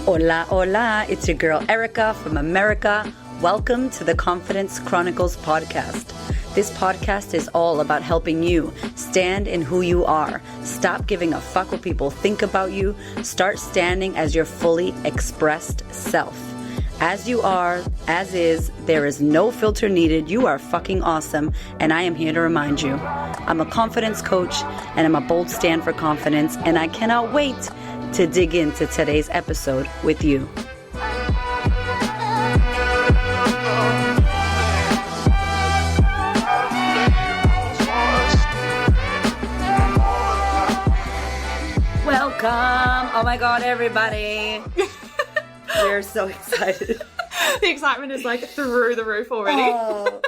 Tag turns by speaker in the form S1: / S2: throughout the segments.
S1: Hola, hola. It's your girl Erica from America. Welcome to the Confidence Chronicles podcast. This podcast is all about helping you stand in who you are. Stop giving a fuck what people think about you. Start standing as your fully expressed self. As you are, as is, there is no filter needed. You are fucking awesome, and I am here to remind you. I'm a confidence coach, and I'm a bold stand for confidence, and I cannot wait to dig into today's episode with you. Welcome. Oh my God, everybody. We're so excited.
S2: The excitement is like through the roof already.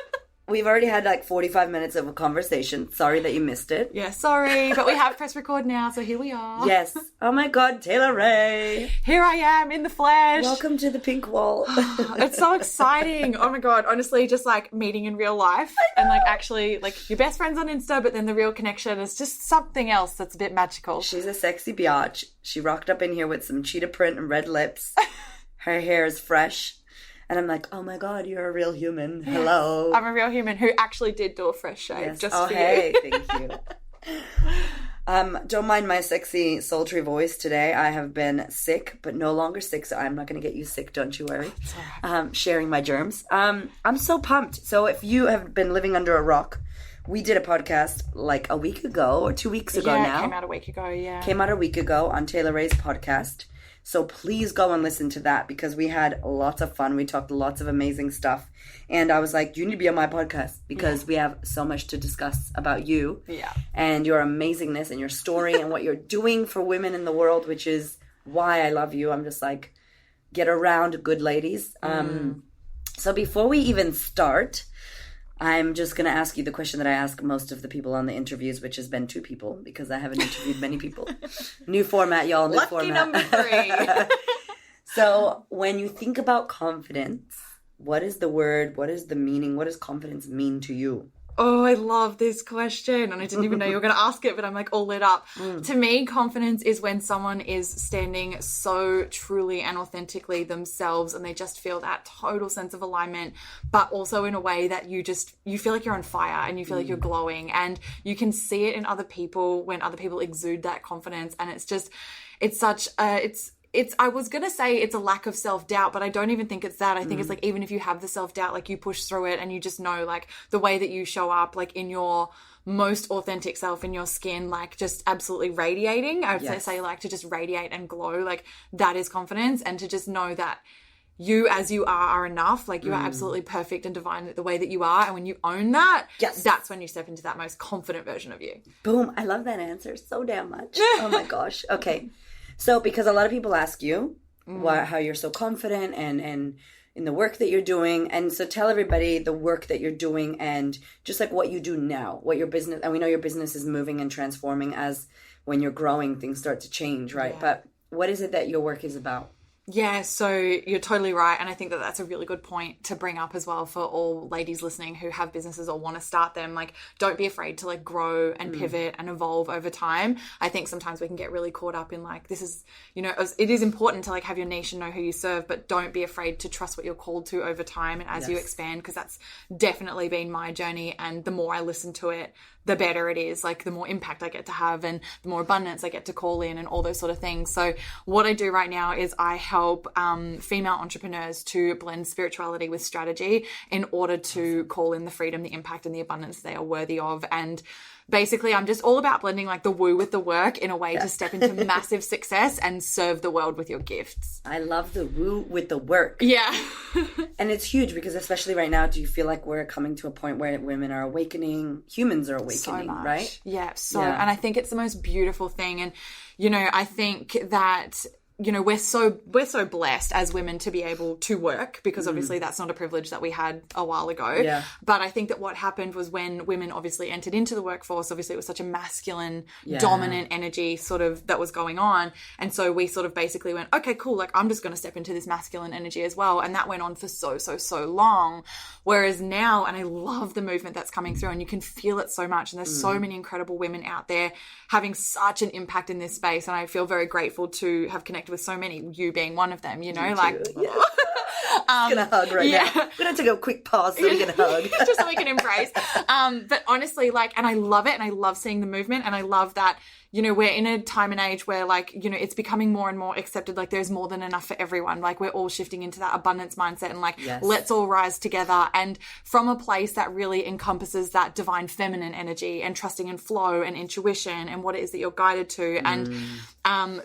S1: We've already had like 45 minutes of a conversation. Sorry that you missed it.
S2: Yeah, sorry, but we have press record now, so here we are.
S1: Yes. Oh my God, Taylor Rae.
S2: Here I am in the flesh.
S1: Welcome to the pink wall.
S2: It's so exciting. Oh my God, honestly, just like meeting in real life and like actually like your best friends on Insta, but then the real connection is just something else that's a bit magical.
S1: She's a sexy biatch. She rocked up in here with some cheetah print and red lips. Her hair is fresh. And I'm like, oh my God, you're a real human. Hello.
S2: I'm a real human who actually did do a fresh shave just for
S1: hey,
S2: you.
S1: Thank you. Don't mind my sexy, sultry voice today. I have been sick, but no longer sick, so I'm not going to get you sick, don't you worry.
S2: It's all right.
S1: Sharing my germs. I'm so pumped. So if you have been living under a rock, we did a podcast like a week ago or 2 weeks ago now.
S2: Yeah, came out a week ago, yeah.
S1: Came out a week ago on Taylor Rae's podcast. So please go and listen to that because we had lots of fun. We talked lots of amazing stuff. And I was like, you need to be on my podcast because we have so much to discuss about you and your amazingness and your story and what you're doing for women in the world, which is why I love you. I'm just like, get around, good ladies. So before we even start, I'm just going to ask you the question that I ask most of the people on the interviews, which has been 2 people because I haven't interviewed many people. New format, y'all. New
S2: Lucky
S1: format.
S2: number 3.
S1: So when you think about confidence, what is the word? What is the meaning? What does confidence mean to you?
S2: Oh, I love this question. And I didn't even know you were going to ask it, but I'm like all lit up. To me, confidence is when someone is standing so truly and authentically themselves and they just feel that total sense of alignment, but also in a way that you feel like you're on fire and you feel like you're glowing, and you can see it in other people when other people exude that confidence. And I was going to say it's a lack of self-doubt, but I don't even think it's that. I think it's like, even if you have the self-doubt, like you push through it and you just know like the way that you show up, like in your most authentic self, in your skin, like just absolutely radiating. I would say like to just radiate and glow, like that is confidence. And to just know that you as you are enough, like you are absolutely perfect and divine the way that you are. And when you own that, that's when you step into that most confident version of you.
S1: Boom. I love that answer so damn much. Oh my gosh. Okay. So, because a lot of people ask you how you're so confident and in the work that you're doing. And so tell everybody the work that you're doing and just like what you do now, what your business, and we know your business is moving and transforming as when you're growing, things start to change, right? Yeah. But what is it that your work is about?
S2: Yeah, so you're totally right. And I think that that's a really good point to bring up as well for all ladies listening who have businesses or want to start them. Like, don't be afraid to like grow and pivot and evolve over time. I think sometimes we can get really caught up in like, this is, you know, it is important to like have your niche and know who you serve, but don't be afraid to trust what you're called to over time and as you expand, because that's definitely been my journey. And the more I listen to it, the better it is, like the more impact I get to have and the more abundance I get to call in and all those sort of things. So what I do right now is I help female entrepreneurs to blend spirituality with strategy in order to call in the freedom, the impact, and the abundance they are worthy of. And basically, I'm just all about blending like the woo with the work in a way to step into massive success and serve the world with your gifts.
S1: I love the woo with the work.
S2: Yeah.
S1: And it's huge because especially right now, do you feel like we're coming to a point where women are awakening, humans are awakening,
S2: so much.
S1: Right?
S2: Yeah. And I think it's the most beautiful thing. And, you know, I think that you know, we're so blessed as women to be able to work, because obviously that's not a privilege that we had a while ago.
S1: Yeah.
S2: But I think that what happened was when women obviously entered into the workforce, obviously it was such a masculine, dominant energy sort of that was going on. And so we sort of basically went, okay, cool, like I'm just going to step into this masculine energy as well. And that went on for so long. Whereas now, and I love the movement that's coming through, and you can feel it so much. And there's so many incredible women out there having such an impact in this space. And I feel very grateful to have connected connect with so many, you being one of them, you know,
S1: Me
S2: like
S1: too. Yeah. I'm gonna hug right now. I'm gonna take a quick pause so we can hug.
S2: Just so we can embrace. But honestly, like, and I love it, and I love seeing the movement, and I love that, you know, we're in a time and age where, like, you know, it's becoming more and more accepted, like there's more than enough for everyone. Like, we're all shifting into that abundance mindset and, like,
S1: Yes.
S2: let's all rise together, and from a place that really encompasses that divine feminine energy and trusting in flow and intuition and what it is that you're guided to. And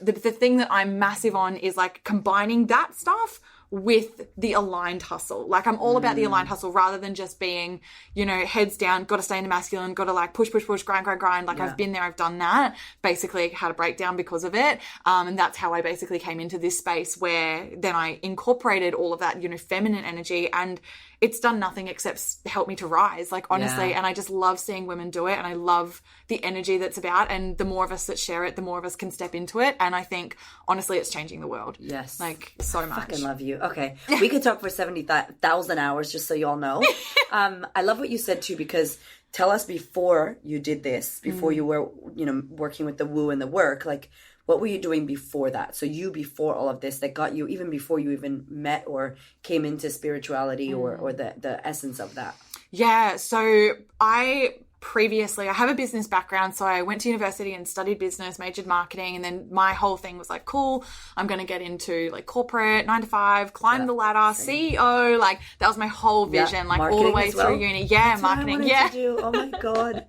S2: the thing that I'm massive on is, like, combining that stuff with the aligned hustle. Like, I'm all about the aligned hustle rather than just being, you know, heads down, got to stay in the masculine, got to, like, push, grind. Like, I've been there, I've done that. Basically had a breakdown because of it. And that's how I basically came into this space where then I incorporated all of that, you know, feminine energy, and it's done nothing except help me to rise, like, honestly.
S1: Yeah.
S2: And I just love seeing women do it, and I love the energy that's about, and the more of us that share it, the more of us can step into it. And I think, honestly, it's changing the world.
S1: Yes.
S2: Like, so much.
S1: I fucking love you. Okay. We could talk for 70,000 hours, just so you all know. I love what you said too, because tell us, before you did this, before you were, you know, working with the woo and the work, like, what were you doing before that? So you, before all of this, that got you, even before you even met or came into spirituality or the essence of that?
S2: Yeah. So I have a business background. So I went to university and studied business, majored marketing. And then my whole thing was like, cool, I'm going to get into, like, corporate, 9 to 5, climb the ladder, CEO. Like, that was my whole vision, like, all the way through uni. Yeah.
S1: That's
S2: marketing.
S1: What I wanted to do. Oh my God.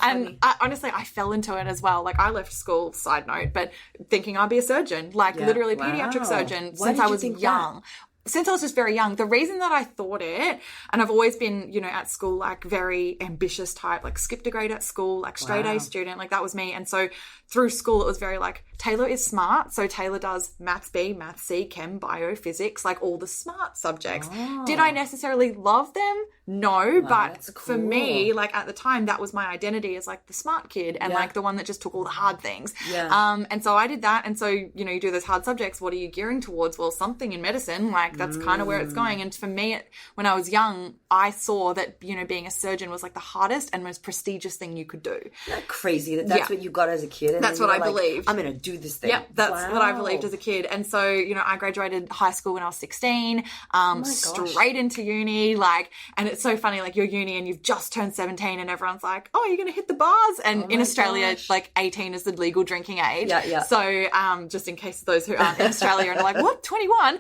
S2: And honestly, I fell into it as well. Like, I left school, side note, but thinking I'd be a surgeon, like, literally a pediatric surgeon.
S1: Why
S2: since
S1: did
S2: I
S1: you
S2: was
S1: think
S2: young.
S1: that?
S2: Since I was just very young. The reason that I thought it, and I've always been, you know, at school, like, very ambitious type, like, skipped a grade at school, like, straight A student, like, that was me. And so through school, it was very like, Taylor is smart. So Taylor does maths B, maths C, chem, bio, physics, like, all the smart subjects. Did I necessarily love them? No, but for me, like, at the time, that was my identity as, like, the smart kid and like the one that just took all the hard things. And so I did that. And so, you know, you do those hard subjects. What are you gearing towards? Well, something in medicine, like, that's kind of where it's going. And for me, when I was young, I saw that, you know, being a surgeon was, like, the hardest and most prestigious thing you could do.
S1: Isn't that crazy that's what you got as a kid? And
S2: that's what I believed.
S1: I'm going to do this thing.
S2: Yep, that's what I believed as a kid. And so, you know, I graduated high school when I was 16, straight into uni, like, and it's so funny, like, you're uni and you've just turned 17 and everyone's like, oh, you're going to hit the bars. And in Australia, like, 18 is the legal drinking age.
S1: Yeah.
S2: So, just in case those who aren't in Australia and are like, what, 21?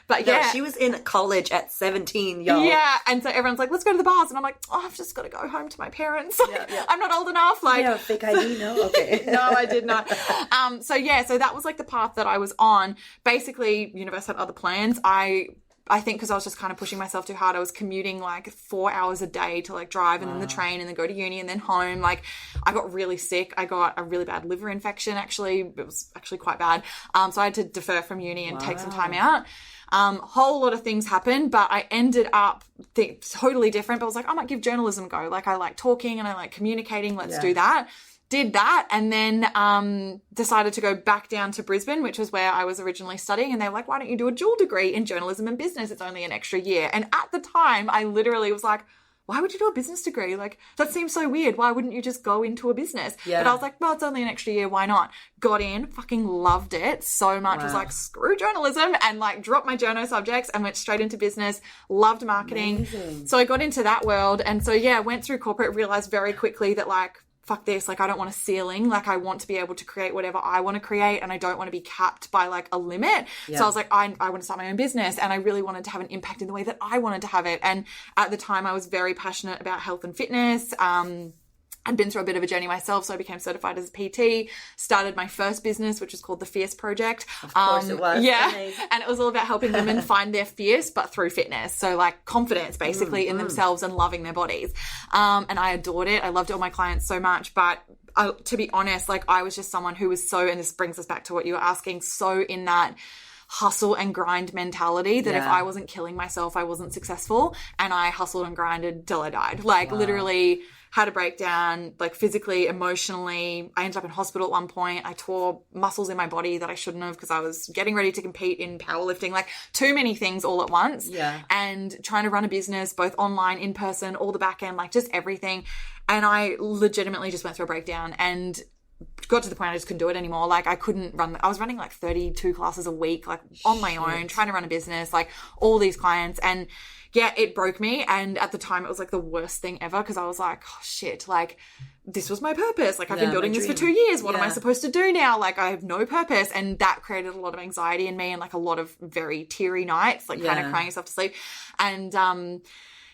S2: But
S1: no, she was in college at 17, y'all.
S2: Yeah, and so everyone's like, let's go to the bars. And I'm like, oh, I've just got to go home to my parents. I'm not old enough. Like,
S1: yeah, fake ID, no? Okay.
S2: No, I did not. So that was, like, the path that I was on. Basically, universe had other plans. I think because I was just kind of pushing myself too hard, I was commuting, like, 4 hours a day to, like, drive and then the train and then go to uni and then home. Like, I got really sick. I got a really bad liver infection, actually. It was actually quite bad. So I had to defer from uni and take some time out. Whole lot of things happened, but I ended up totally different. But I was like, I might give journalism a go. Like, I like talking and I like communicating. Let's do that. Did that, and then decided to go back down to Brisbane, which was where I was originally studying. And they were like, why don't you do a dual degree in journalism and business? It's only an extra year. And at the time, I literally was like, why would you do a business degree? Like, that seems so weird. Why wouldn't you just go into a business? But I was like, well, it's only an extra year. Why not? Got in, fucking loved it so much. Was like, screw journalism, and, like, dropped my journo subjects and went straight into business. Loved marketing. Amazing. So I got into that world. And so, went through corporate, realized very quickly that, like, fuck this, like, I don't want a ceiling. Like, I want to be able to create whatever I want to create, and I don't want to be capped by, like, a limit. So I was like, I want to start my own business, and I really wanted to have an impact in the way that I wanted to have it. And at the time, I was very passionate about health and fitness. I'd been through a bit of a journey myself, so I became certified as a PT, started my first business, which was called the Fierce Project.
S1: Of course it was.
S2: Yeah.
S1: Amazing.
S2: And it was all about helping women find their fierce, but through fitness. So, like, confidence, basically, in themselves and loving their bodies. And I adored it. I loved all my clients so much. But to be honest, like, I was just someone who was so, and this brings us back to what you were asking, so in that hustle and grind mentality that if I wasn't killing myself, I wasn't successful. And I hustled and grinded till I died. Like, literally had a breakdown, like, physically, emotionally. I ended up in hospital at one point. I tore muscles in my body that I shouldn't have because I was getting ready to compete in powerlifting, like, too many things all at once. And trying to run a business, both online, in person, all the back end, like, just everything. And I legitimately just went through a breakdown. And got to the point I just couldn't do it anymore. Like I was running like 32 classes a week, like on my own, trying to run a business, like all these clients. And yeah, it broke me. And at the time it was like the worst thing ever because I was like, oh shit, like this was my purpose. Like I've been building this for 2 years. What am I supposed to do now? Like I have no purpose. And that created a lot of anxiety in me and like a lot of very teary nights, like kind of crying yourself to sleep. And,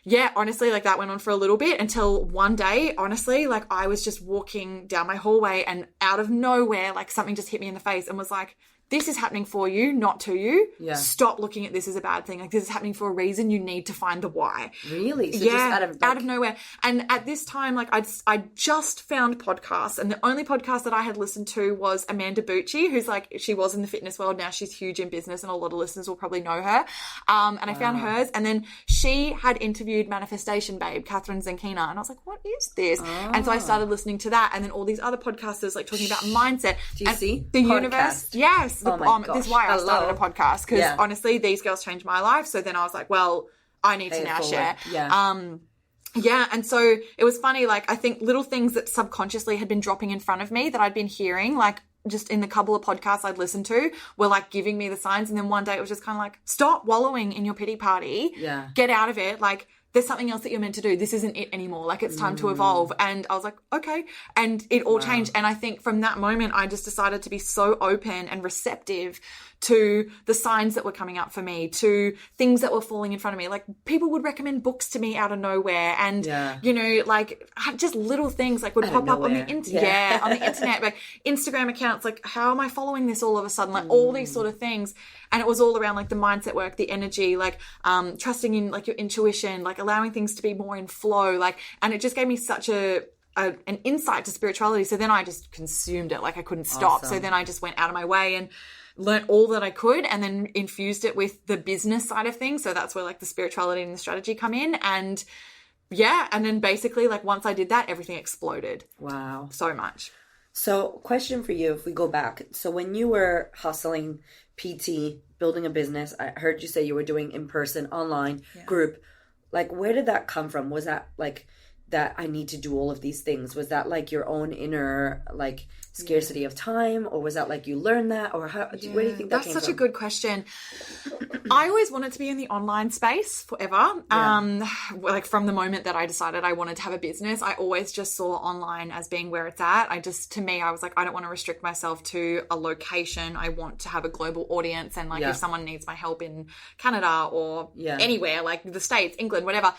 S2: yeah, honestly, like that went on for a little bit until one day, honestly, like I was just walking down my hallway and out of nowhere, like something just hit me in the face and was like, this is happening for you, not to you. Yeah. Stop looking at this as a bad thing. Like this is happening for a reason. You need to find the why.
S1: Really? So
S2: yeah,
S1: just
S2: out of nowhere. And at this time, like I just found podcasts, and the only podcast that I had listened to was Amanda Bucci, who's like, she was in the fitness world. Now she's huge in business and a lot of listeners will probably know her. And I found hers, and then she had interviewed Manifestation Babe, Catherine Zenkina. And I was like, what is this? And so I started listening to that. And then all these other podcasters like talking about mindset.
S1: Do you see?
S2: The universe. Yes. This is why I started a podcast because honestly, these girls changed my life. So then I was like, well, I need to now share. Yeah. And so it was funny. Like I think little things that subconsciously had been dropping in front of me that I'd been hearing, like just in the couple of podcasts I'd listened to were like giving me the signs. And then one day it was just kind of like, stop wallowing in your pity party. Yeah. Get out of it. Like there's something else that you're meant to do. This isn't it anymore. Like it's time to evolve. And I was like, okay. And it all changed. And I think from that moment, I just decided to be so open and receptive to the signs that were coming up for me, to things that were falling in front of me. Like people would recommend books to me out of nowhere. And, you know, like just little things like would pop up on the internet, on the internet, like Instagram accounts, like how am I following this all of a sudden? Like all these sort of things. And it was all around like the mindset work, the energy, like trusting in like your intuition, like allowing things to be more in flow. Like, and it just gave me such an insight to spirituality. So then I just consumed it. Like I couldn't stop. So then I just went out of my way and learned all that I could and then infused it with the business side of things. So that's where like the spirituality and the strategy come in. And yeah. And then basically like once I did that, everything exploded.
S1: Wow.
S2: So much.
S1: So question for you, if we go back. So when you were hustling PT, building a business, I heard you say you were doing in-person, online, group. Like, where did that come from? Was that like that I need to do all of these things? Was that like your own inner like scarcity of time, or was that like you learned that, or how? Where do you think that came from?
S2: That's such a good question. I always wanted to be in the online space forever. Like from the moment that I decided I wanted to have a business, I always just saw online as being where it's at. To me, I was like, I don't want to restrict myself to a location. I want to have a global audience. And like if someone needs my help in Canada or anywhere, like the States, England, whatever,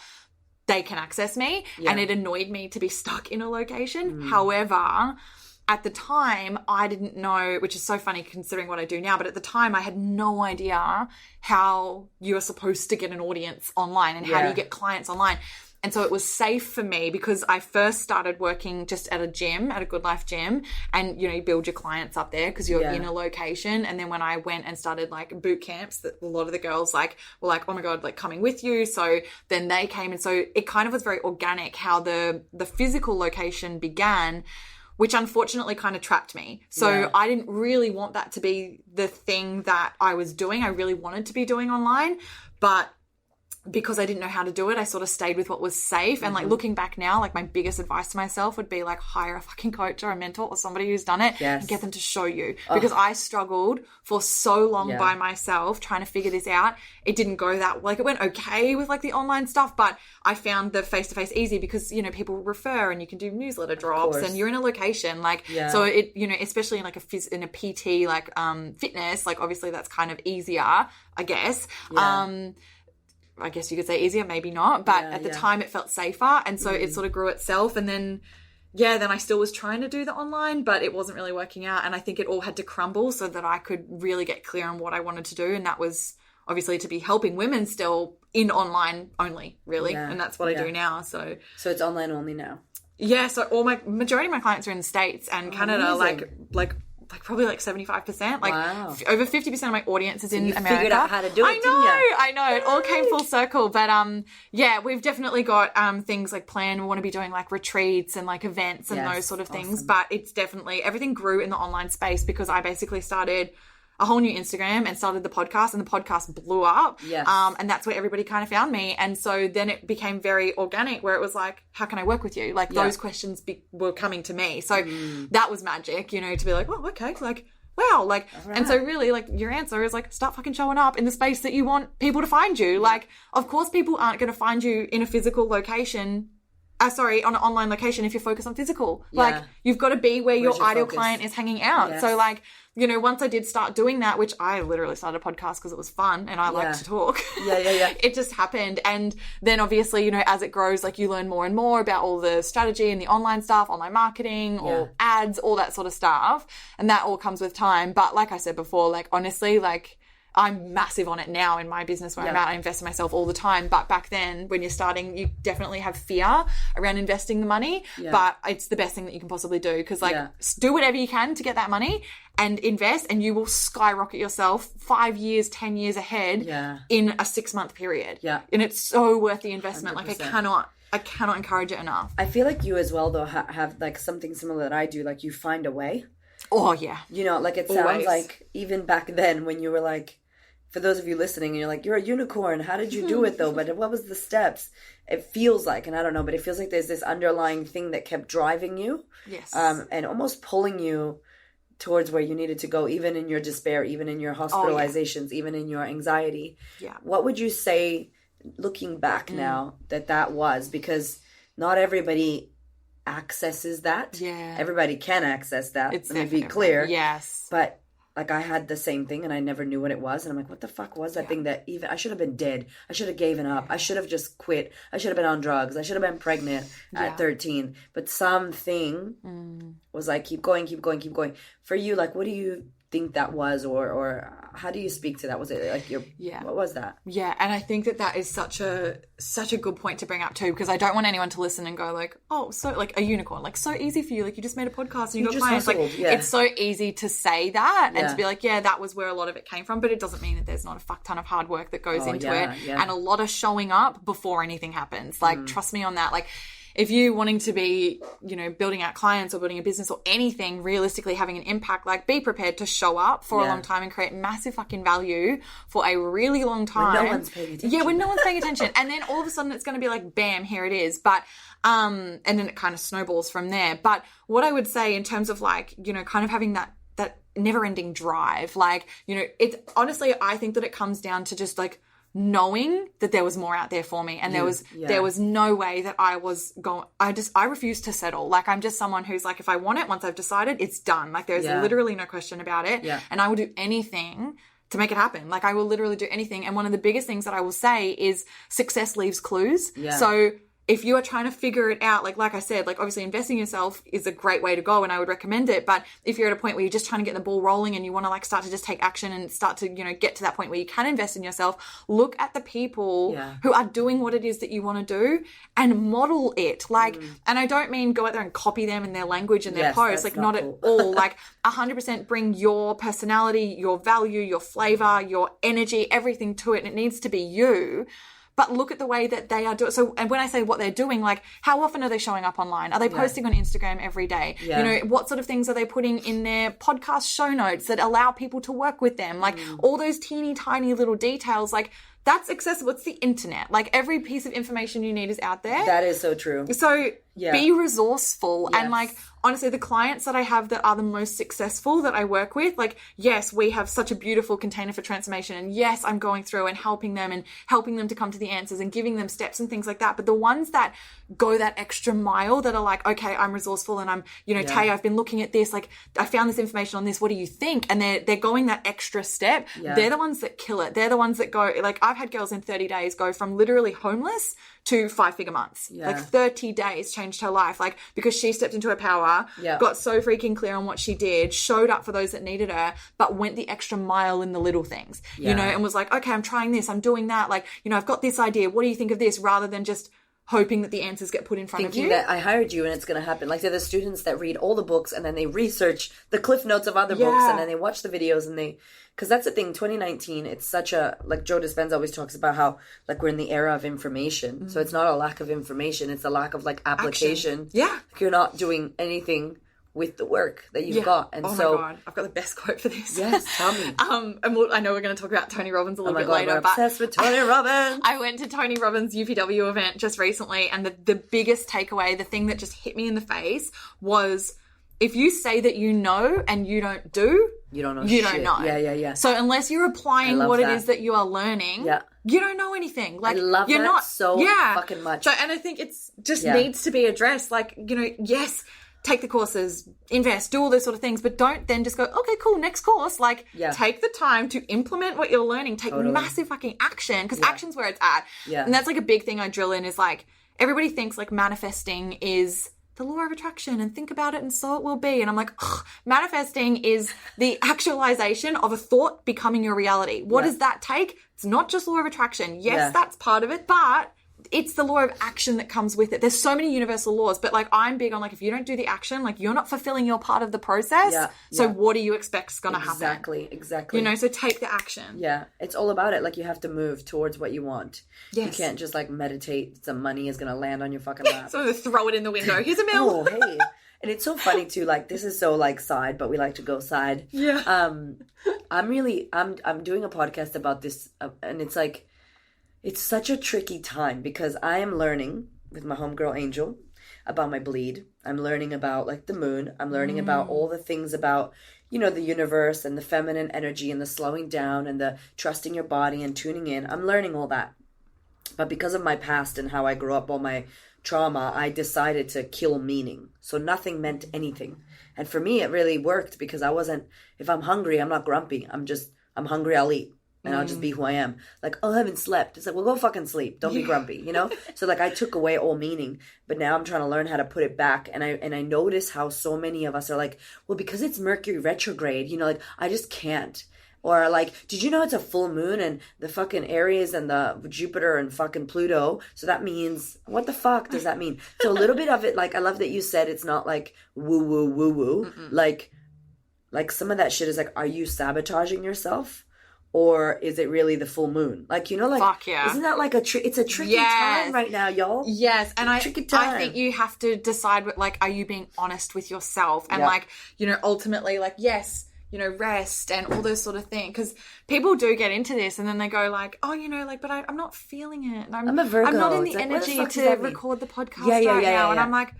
S2: they can access me. And it annoyed me to be stuck in a location. However, at the time, I didn't know, which is so funny considering what I do now, but at the time I had no idea how you're supposed to get an audience online and how do you get clients online. And so it was safe for me because I first started working just at a gym, at a Good Life gym, and, you know, you build your clients up there because you're in a location. And then when I went and started like boot camps, that a lot of the girls like were like, oh my God, like coming with you. So then they came. And so it kind of was very organic how the physical location began, which unfortunately kind of trapped me. So I didn't really want that to be the thing that I was doing. I really wanted to be doing online, but because I didn't know how to do it, I sort of stayed with what was safe. And like looking back now, like my biggest advice to myself would be like hire a fucking coach or a mentor or somebody who's done it and get them to show you. Because I struggled for so long by myself trying to figure this out. It didn't go that, like it went okay with like the online stuff, but I found the face-to-face easy because, you know, people refer and you can do newsletter drops and you're in a location. Like, so it, you know, especially in like in a PT, like fitness, like obviously that's kind of easier, I guess. I guess you could say easier, maybe not. But at the time it felt safer. And so it sort of grew itself. And then, then I still was trying to do the online, but it wasn't really working out. And I think it all had to crumble so that I could really get clear on what I wanted to do. And that was obviously to be helping women still in online only, really. And that's what I do now. So
S1: it's online only now.
S2: Yeah. So majority of my clients are in the States and Canada, like probably like 75%, like over 50% of my audience is in America.
S1: Figured out how to do it,
S2: I know. It all came full circle. But we've definitely got things like planned. We want to be doing like retreats and like events and those sort of things. But it's definitely, everything grew in the online space because I basically started a whole new Instagram and started the podcast, and the podcast blew up.
S1: Yes.
S2: And that's where everybody kind of found me. And so then it became very organic, where it was like, how can I work with you? Like those questions were coming to me. So that was magic, you know, to be like, oh, okay, like, wow, like, and so really, like, your answer is like, start fucking showing up in the space that you want people to find you. Like, of course, people aren't going to find you in a physical location. On an online location if you're focused on physical. Like, you've got to be where your ideal client is hanging out. Yes. So, like, you know, once I did start doing that, which I literally started a podcast because it was fun and I like to talk. It just happened. And then obviously, you know, as it grows, like, you learn more and more about all the strategy and the online stuff, online marketing or ads, all that sort of stuff. And that all comes with time. But like I said before, like, honestly, like, I'm massive on it now in my business where I'm at. I invest in myself all the time. But back then, when you're starting, you definitely have fear around investing the money. Yeah. But it's the best thing that you can possibly do, because, like, do whatever you can to get that money and invest, and you will skyrocket yourself 5 years, 10 years ahead in a 6-month period. Yeah. And it's so worth the investment. 100%. Like, I cannot encourage it enough.
S1: I feel like you as well, though, have like something similar that I do. Like, you find a way.
S2: Oh, yeah.
S1: You know, like, it sounds like even back then when you were like, for those of you listening, and you're like, you're a unicorn. How did you do it, though? But what was the steps? It feels like, and I don't know, but it feels like there's this underlying thing that kept driving you.
S2: Yes.
S1: And almost pulling you towards where you needed to go, even in your despair, even in your hospitalizations, even in your anxiety. Yeah. What would you say, looking back now, that was? Because not everybody accesses that. Yeah. Everybody can access that. Let me be clear.
S2: Yes.
S1: But, like, I had the same thing and I never knew what it was. And I'm like, what the fuck was that thing that even... I should have been dead. I should have given up. I should have just quit. I should have been on drugs. I should have been pregnant at 13. But something was like, keep going, keep going, keep going. For you, like, what do you think that was? Or how do you speak to that? Was it like your... Yeah. What was that?
S2: Yeah, and I think that is such a good point to bring up too, because I don't want anyone to listen and go like, oh, so, like, a unicorn, like, so easy for you, like, you just made a podcast and you got clients. Like, it's so easy to say that and to be like, yeah, that was where a lot of it came from, but it doesn't mean that there's not a fuck ton of hard work that goes into it and a lot of showing up before anything happens. Like, trust me on that. Like, if you wanting to be, you know, building out clients or building a business or anything, realistically having an impact, like, be prepared to show up for a long time and create massive fucking value for a really long time.
S1: When no one's paying attention.
S2: Yeah, when no one's paying attention. And then all of a sudden it's going to be like, bam, here it is. But, and then it kind of snowballs from there. But what I would say in terms of, like, you know, kind of having that never-ending drive, like, you know, it's honestly, I think that it comes down to just, like, knowing that there was more out there for me, and there was no way that I was going. I refuse to settle. Like, I'm just someone who's like, if I want it, once I've decided, it's done. Like, there's literally no question about it, and I will do anything to make it happen. Like, I will literally do anything. And one of the biggest things that I will say is success leaves clues. So if you are trying to figure it out, like I said, like, obviously investing in yourself is a great way to go and I would recommend it. But if you're at a point where you're just trying to get the ball rolling and you want to, like, start to just take action and start to, you know, get to that point where you can invest in yourself, look at the people who are doing what it is that you want to do and model it. Like, and I don't mean go out there and copy them in their language and their posts, like, not cool. At all. Like, 100% bring your personality, your value, your flavor, your energy, everything to it. And it needs to be you. But look at the way that they are doing. So, and when I say what they're doing, like, how often are they showing up online? Are they posting on Instagram every day? You know, what sort of things are they putting in their podcast show notes that allow people to work with them? Like, all those teeny tiny little details, like, that's accessible. It's the internet. Like, every piece of information you need is out there.
S1: That is so true.
S2: So be resourceful. And, like, honestly, the clients that I have that are the most successful that I work with, like, yes, we have such a beautiful container for transformation. And yes, I'm going through and helping them to come to the answers and giving them steps and things like that. But the ones that go that extra mile, that are like, okay, I'm resourceful and I'm, you know, Tay, I've been looking at this, like, I found this information on this. What do you think? And they're going that extra step. They're the ones that kill it. They're the ones that go, like, I've had girls in 30 days go from literally homeless to 5-figure months. Like, 30 days changed her life, like, because she stepped into her power, got so freaking clear on what she did, showed up for those that needed her, but went the extra mile in the little things, you know, and was like, okay, I'm trying this, I'm doing that, like, you know, I've got this idea, what do you think of this, rather than just hoping that the answers get put in front of you.
S1: Thinking that I hired you and it's going to happen. Like, they're the students that read all the books and then they research the cliff notes of other books and then they watch the videos and they... Because that's the thing, 2019, it's such a... Like, Joe Dispenza always talks about how, like, we're in the era of information. So it's not a lack of information. It's a lack of, like, application.
S2: Action. Yeah.
S1: Like, you're not doing anything with the work that you've got. And
S2: oh
S1: so,
S2: my God, I've got the best quote for this.
S1: Yes, tell me.
S2: I know we're going to talk about Tony Robbins a little bit later,
S1: we're
S2: but
S1: obsessed with Tony Robbins.
S2: I went to Tony Robbins' UPW event just recently, and the biggest takeaway, the thing that just hit me in the face was, if you say that you know and you don't do,
S1: you don't know
S2: you
S1: shit.
S2: don't know.
S1: Yeah.
S2: So unless you're applying what it is that you are learning, you don't know anything. Like,
S1: I love
S2: you're
S1: that
S2: not
S1: so fucking much.
S2: So, and I think it's just needs to be addressed. Like, you know, yes, take the courses, invest, do all those sort of things, but don't then just go, okay, cool, next course. Like, take the time to implement what you're learning. Take massive fucking action, because action's where it's at. Yeah. And that's like a big thing I drill in is like, everybody thinks like manifesting is the law of attraction and think about it and so it will be. And I'm like, manifesting is the actualization of a thought becoming your reality. What does that take? It's not just law of attraction. Yes, that's part of it, but it's the law of action that comes with it. There's so many universal laws, but like I'm big on like, if you don't do the action, like you're not fulfilling your part of the process. So what do you expect is going to happen?
S1: Exactly.
S2: You know, so take the action.
S1: Yeah. It's all about it. Like you have to move towards what you want.
S2: Yes.
S1: You can't just like meditate. Some money is going to land on your fucking lap.
S2: So throw it in the window. Here's a mill.
S1: Oh, hey. And it's so funny too. Like this is so like side, but we like to go side.
S2: Yeah.
S1: I'm doing a podcast about this and it's like, it's such a tricky time because I am learning with my homegirl Angel about my bleed. I'm learning about like the moon. I'm learning about all the things about, you know, the universe and the feminine energy and the slowing down and the trusting your body and tuning in. I'm learning all that. But because of my past and how I grew up, all my trauma, I decided to kill meaning. So nothing meant anything. And for me, it really worked because if I'm hungry, I'm not grumpy. I'm hungry, I'll eat. And I'll just be who I am. Like, oh, I haven't slept. It's like, well, go fucking sleep. Don't be grumpy, you know? So, like, I took away all meaning. But now I'm trying to learn how to put it back. And I notice how so many of us are like, well, because it's Mercury retrograde, you know, like, I just can't. Or, like, did you know it's a full moon and the fucking Aries and the Jupiter and fucking Pluto? So that means, what the fuck does that mean? So a little bit of it, like, I love that you said it's not, like, woo-woo. Like, some of that shit is like, are you sabotaging yourself? Or is it really the full moon? Like, you know, like,
S2: fuck yeah.
S1: Isn't that like it's a tricky time right now, y'all?
S2: Yes. And I
S1: tricky time.
S2: think you have to decide what, like, are you being honest with yourself? And like, you know, ultimately, like, yes, you know, rest and all those sort of things. Because people do get into this and then they go like, oh, you know, like, but I'm not feeling it. And I'm
S1: a Virgo.
S2: I'm not in
S1: it's
S2: the
S1: like,
S2: energy to record the podcast right now. And I'm like,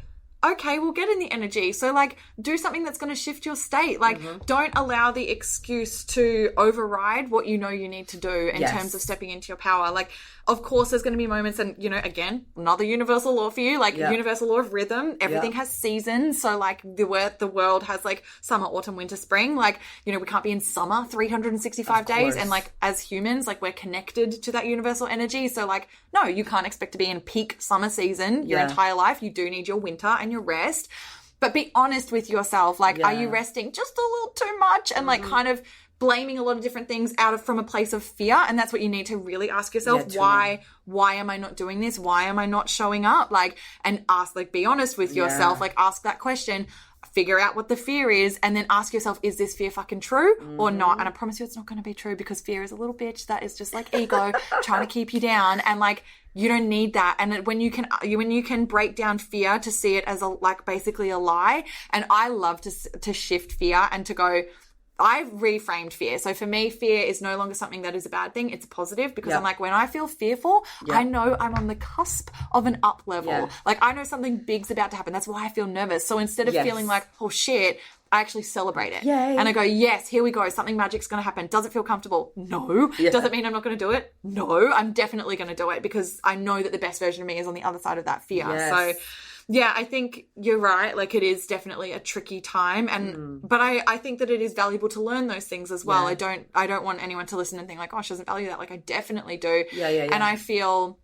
S2: okay, we'll get in the energy. So, like, do something that's going to shift your state. Like, don't allow the excuse to override what you know you need to do in terms of stepping into your power. Like, of course, there's going to be moments, and, you know, again, another universal law for you, like universal law of rhythm. Everything has seasons. So, like, the world has, like, summer, autumn, winter, spring. Like, you know, we can't be in summer 365 days. And, like, as humans, like, we're connected to that universal energy. So, like, no, you can't expect to be in peak summer season your entire life. You do need your winter and your rest. But be honest with yourself. Like, are you resting just a little too much? And, like, kind of blaming a lot of different things from a place of fear. And that's what you need to really ask yourself. Why am I not doing this? Why am I not showing up? Like, and ask, like, be honest with yourself. Like, ask that question, figure out what the fear is, and then ask yourself, is this fear fucking true or not? And I promise you it's not going to be true, because fear is a little bitch that is just like ego trying to keep you down. And, like, you don't need that. And when you can break down fear to see it as basically a lie. And I love to shift fear and to go, I've reframed fear. So for me, fear is no longer something that is a bad thing. It's a positive, because I'm like, when I feel fearful, I know I'm on the cusp of an up level. Like, I know something big's about to happen. That's why I feel nervous. So instead of feeling like, oh shit, I actually celebrate it.
S1: Yay.
S2: And I go, yes, here we go. Something magic's going to happen. Does it feel comfortable? No. Does it mean I'm not going to do it? No. I'm definitely going to do it, because I know that the best version of me is on the other side of that fear. So yeah, I think you're right. Like, it is definitely a tricky time. And, but I think that it is valuable to learn those things as well. I don't want anyone to listen and think like, oh, she doesn't value that. Like, I definitely do. And I feel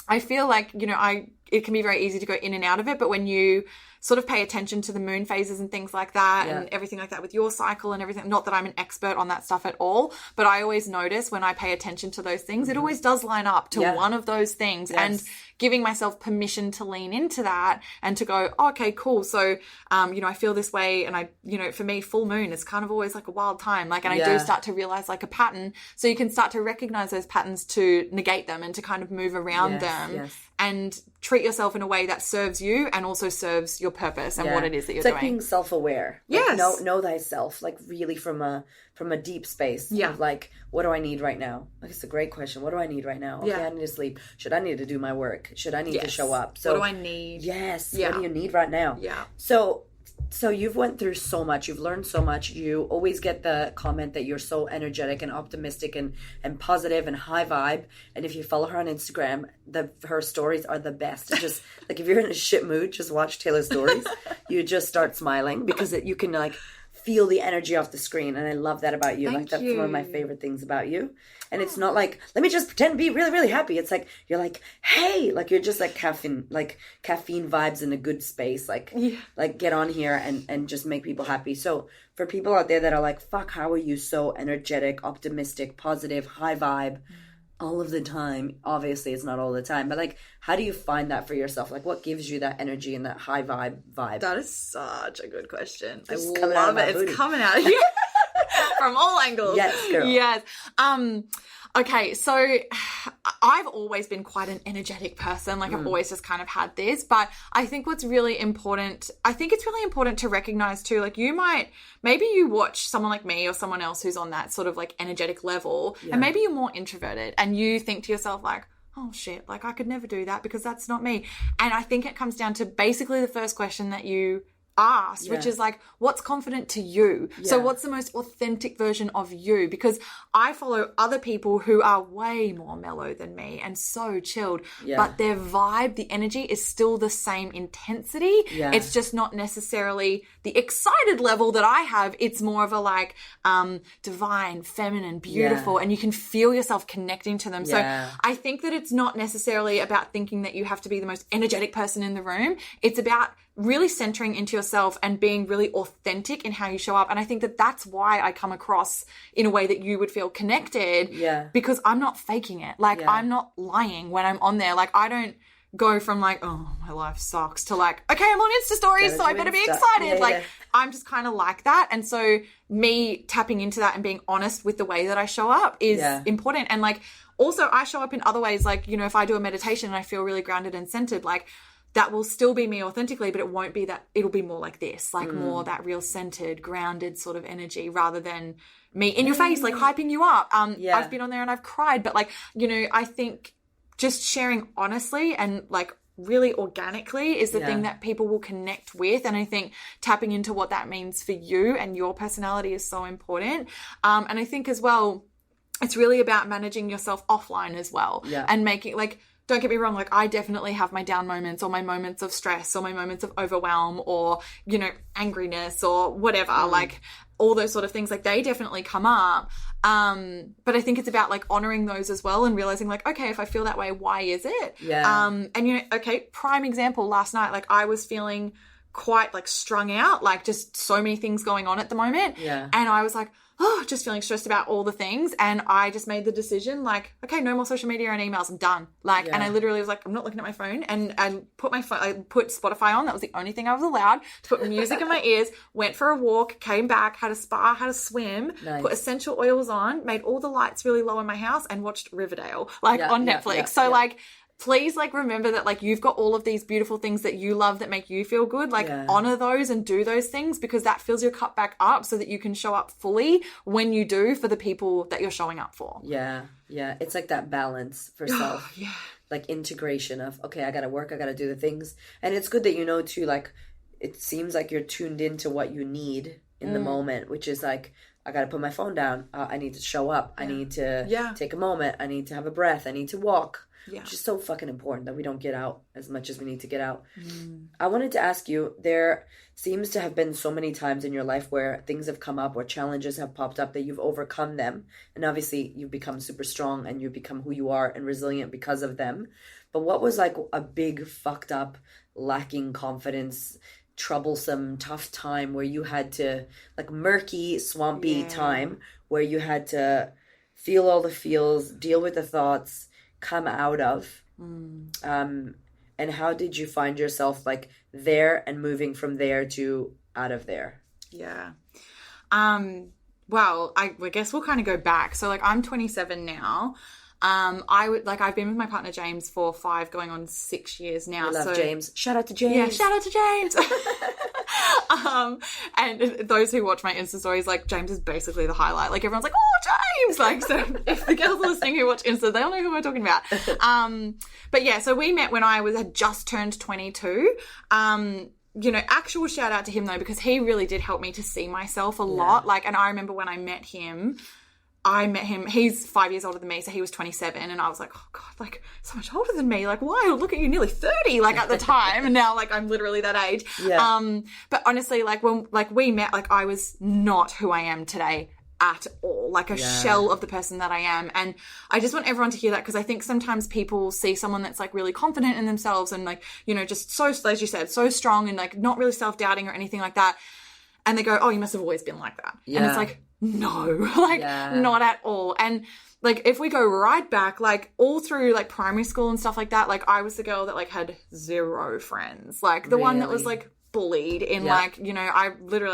S2: like, you know, it can be very easy to go in and out of it. But when you sort of pay attention to the moon phases and things like that and everything like that with your cycle and everything, not that I'm an expert on that stuff at all, but I always notice when I pay attention to those things, it always does line up to one of those things. And giving myself permission to lean into that and to go, oh, okay, cool. So, you know, I feel this way. And you know, for me, full moon is kind of always like a wild time. Like, and I do start to realize like a pattern. So you can start to recognize those patterns to negate them and to kind of move around them and treat yourself in a way that serves you and also serves your your purpose and what it is that you're
S1: it's like
S2: doing.
S1: being self-aware.
S2: Yes.
S1: Like, know thyself, like really from a deep space of like, what do I need right now? Like, it's a great question. What do I need right now? Okay, I need to sleep. Should I need to do my work? Should I need to show up? So
S2: what do I need?
S1: Yes. What do you need right now?
S2: Yeah.
S1: So you've went through so much. You've learned so much. You always get the comment that you're so energetic and optimistic and positive and high vibe. And if you follow her on Instagram, her stories are the best. It's just like if you're in a shit mood, just watch Taylor's stories. You just start smiling because you can like feel the energy off the screen. And I love that about you.
S2: Thank
S1: that's
S2: you.
S1: one of my favorite things about you. And it's not like, let me just pretend to be really, really happy. It's like, you're like, hey, like you're just like caffeine vibes in a good space. Like get on here and just make people happy. So for people out there that are like, fuck, how are you so energetic, optimistic, positive, high vibe all of the time? Obviously it's not all the time, but like, how do you find that for yourself? Like what gives you that energy and that high vibe?
S2: That is such a good question. I
S1: It's
S2: love it. It's coming out of you. From all angles.
S1: Yes, girl.
S2: Yes. Okay, so I've always been quite an energetic person. Like I've always just kind of had this, but I think it's really important to recognize too, like maybe you watch someone like me or someone else who's on that sort of like energetic level and maybe you're more introverted and you think to yourself like, oh shit, like I could never do that because that's not me. And I think it comes down to basically the first question that you asked, which is like, what's confident to you? So what's the most authentic version of you? Because I follow other people who are way more mellow than me and so chilled, but their vibe, the energy is still the same intensity. It's just not necessarily the excited level that I have. It's more of a like divine, feminine, beautiful, and you can feel yourself connecting to them. So I think that it's not necessarily about thinking that you have to be the most energetic person in the room. It's about really centering into yourself and being really authentic in how you show up. And I think that that's why I come across in a way that you would feel connected because I'm not faking it. Like I'm not lying when I'm on there. Like I don't go from like, oh, my life sucks to like, okay, I'm on Insta stories, so I better be excited. I'm just kind of like that. And so me tapping into that and being honest with the way that I show up is important. And like, also I show up in other ways. Like, you know, if I do a meditation and I feel really grounded and centered, like that will still be me authentically, but it won't be that. It'll be more like this, like more that real centered, grounded sort of energy rather than me in your face, like hyping you up. I've been on there and I've cried, but like, you know, I think just sharing honestly and like really organically is the thing that people will connect with. And I think tapping into what that means for you and your personality is so important. And I think as well, it's really about managing yourself offline as well and making like, don't get me wrong, like I definitely have my down moments or my moments of stress or my moments of overwhelm or, you know, angriness or whatever, like all those sort of things, like they definitely come up. But I think it's about like honoring those as well and realizing like, okay, if I feel that way, why is it? And you know, okay, prime example, last night, like I was feeling quite like strung out, like just so many things going on at the moment. And I was like, oh, just feeling stressed about all the things. And I just made the decision like, okay, no more social media and emails. I'm done. Like, and I literally was like, I'm not looking at my phone and put I put Spotify on. That was the only thing I was allowed to put music in my ears, went for a walk, came back, had a spa, had a swim, put essential oils on, made all the lights really low in my house and watched Riverdale, like on Netflix. Like, please like remember that like you've got all of these beautiful things that you love that make you feel good. Like honor those and do those things because that fills your cup back up so that you can show up fully when you do for the people that you're showing up for.
S1: It's like that balance for self. Like integration of, okay, I gotta work, I gotta do the things. And it's good that you know too, like it seems like you're tuned into what you need in the moment, which is like, I gotta put my phone down, I need to show up, I need to take a moment, I need to have a breath, I need to walk. Which is so fucking important that we don't get out as much as we need to get out. I wanted to ask you, there seems to have been so many times in your life where things have come up or challenges have popped up that you've overcome them. And obviously you've become super strong and you've become who you are and resilient because of them. But what was like a big fucked up, lacking confidence, troublesome, tough time where you had to, like murky, swampy time where you had to feel all the feels, deal with the thoughts, come out of and how did you find yourself like there and moving from there to out of there? Well,
S2: I guess we'll kind of go back. So like I'm 27 now. I've been with my partner James for 5 going on 6 years now.
S1: I love
S2: so
S1: James. Shout out to James.
S2: Yeah, shout out to James. And those who watch my Insta stories, like, James is basically the highlight. Like, everyone's like, oh, James! Like, so if the girls are listening who watch Insta, they'll know who we're talking about. But yeah, so we met when I had just turned 22. Actual shout out to him, though, because he really did help me to see myself a lot. Like, and I remember when I met him, he's 5 years older than me, so he was 27, and I was like, oh God, like, so much older than me, like, why, look at you, nearly 30, like, at the time, and now, like, I'm literally that age. But honestly, like, when, like, we met, like, I was not who I am today at all, like a shell of the person that I am. And I just want everyone to hear that, because I think sometimes people see someone that's like really confident in themselves and like, just so, as you said, so strong and like not really self-doubting or anything like that, and they go, oh, you must have always been like that. And it's like, no, like not at all. And like, if we go right back, like all through like primary school and stuff like that, like I was the girl that like had 0 friends, like the one that was like bullied in like, I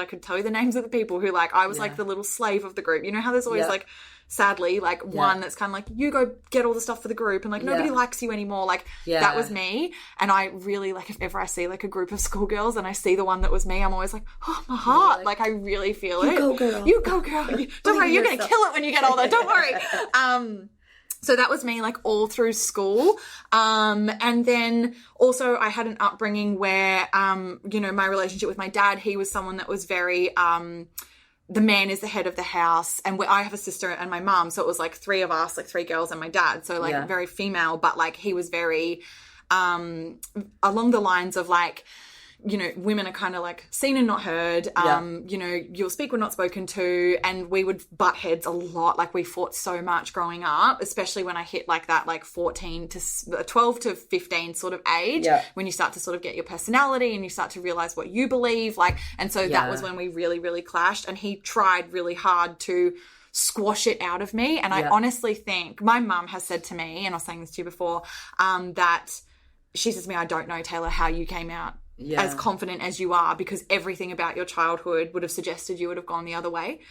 S2: could tell you the names of the people who like, I was like the little slave of the group. You know how there's always like, sadly, like one that's kind of like, you go get all the stuff for the group and like nobody likes you anymore. Like that was me. And I really, like, if ever I see like a group of schoolgirls and I see the one that was me, I'm always like, oh, my heart, like I really feel it.
S1: Go girl.
S2: You go girl. Don't worry, you're going to kill it when you get older. Don't worry. So that was me, like, all through school. And then also I had an upbringing where, my relationship with my dad, he was someone that was very, the man is the head of the house. And I have a sister and my mum. So it was like 3 of us, like 3 girls and my dad. So like very female, but like he was very, along the lines of like, women are kind of like seen and not heard. You'll speak when not spoken to, and we would butt heads a lot. Like we fought so much growing up, especially when I hit like that, like 12 to 15 sort of age, when you start to sort of get your personality and you start to realize what you believe. Like, and so that was when we really, really clashed, and he tried really hard to squash it out of me. And I honestly think my mum has said to me, and I was saying this to you before, that she says to me, I don't know, Taylor, how you came out as confident as you are, because everything about your childhood would have suggested you would have gone the other way.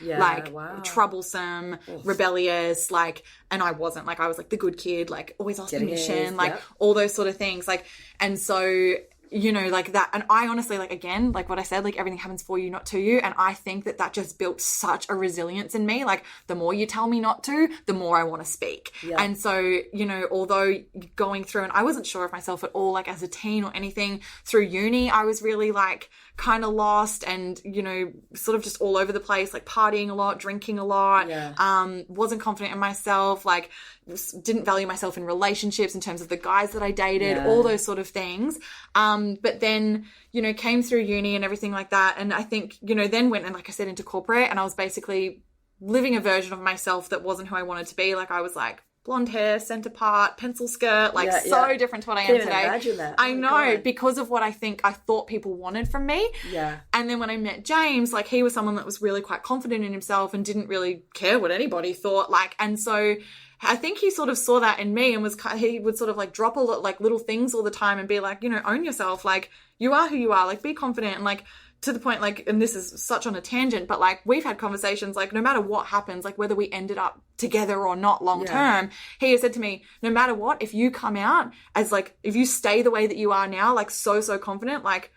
S2: Troublesome, rebellious, like, and I wasn't. Like, I was like the good kid, like always asked permission, like all those sort of things. Like, and so, like that. And I honestly, like, again, like what I said, like everything happens for you, not to you. And I think that just built such a resilience in me. Like the more you tell me not to, the more I want to speak. And so, although going through, and I wasn't sure of myself at all, like as a teen or anything, through uni, I was really like kind of lost and, sort of just all over the place, like partying a lot, drinking a lot, wasn't confident in myself, like didn't value myself in relationships in terms of the guys that I dated, all those sort of things. But then, came through uni and everything like that. And I think, then went and, like I said, into corporate, and I was basically living a version of myself that wasn't who I wanted to be. Like I was like blonde hair, centre part, pencil skirt, like so different to what I am today.
S1: Imagine that.
S2: I know, because of what I thought people wanted from me. And then when I met James, like he was someone that was really quite confident in himself and didn't really care what anybody thought. Like, and so I think he sort of saw that in me, and he would sort of like drop a lot, like little things all the time and be like, own yourself. Like you are who you are, like be confident. And like, to the point, like, and this is such on a tangent, but like we've had conversations, like no matter what happens, like whether we ended up together or not long term, he has said to me, no matter what, if you come out as like, if you stay the way that you are now, like so confident, like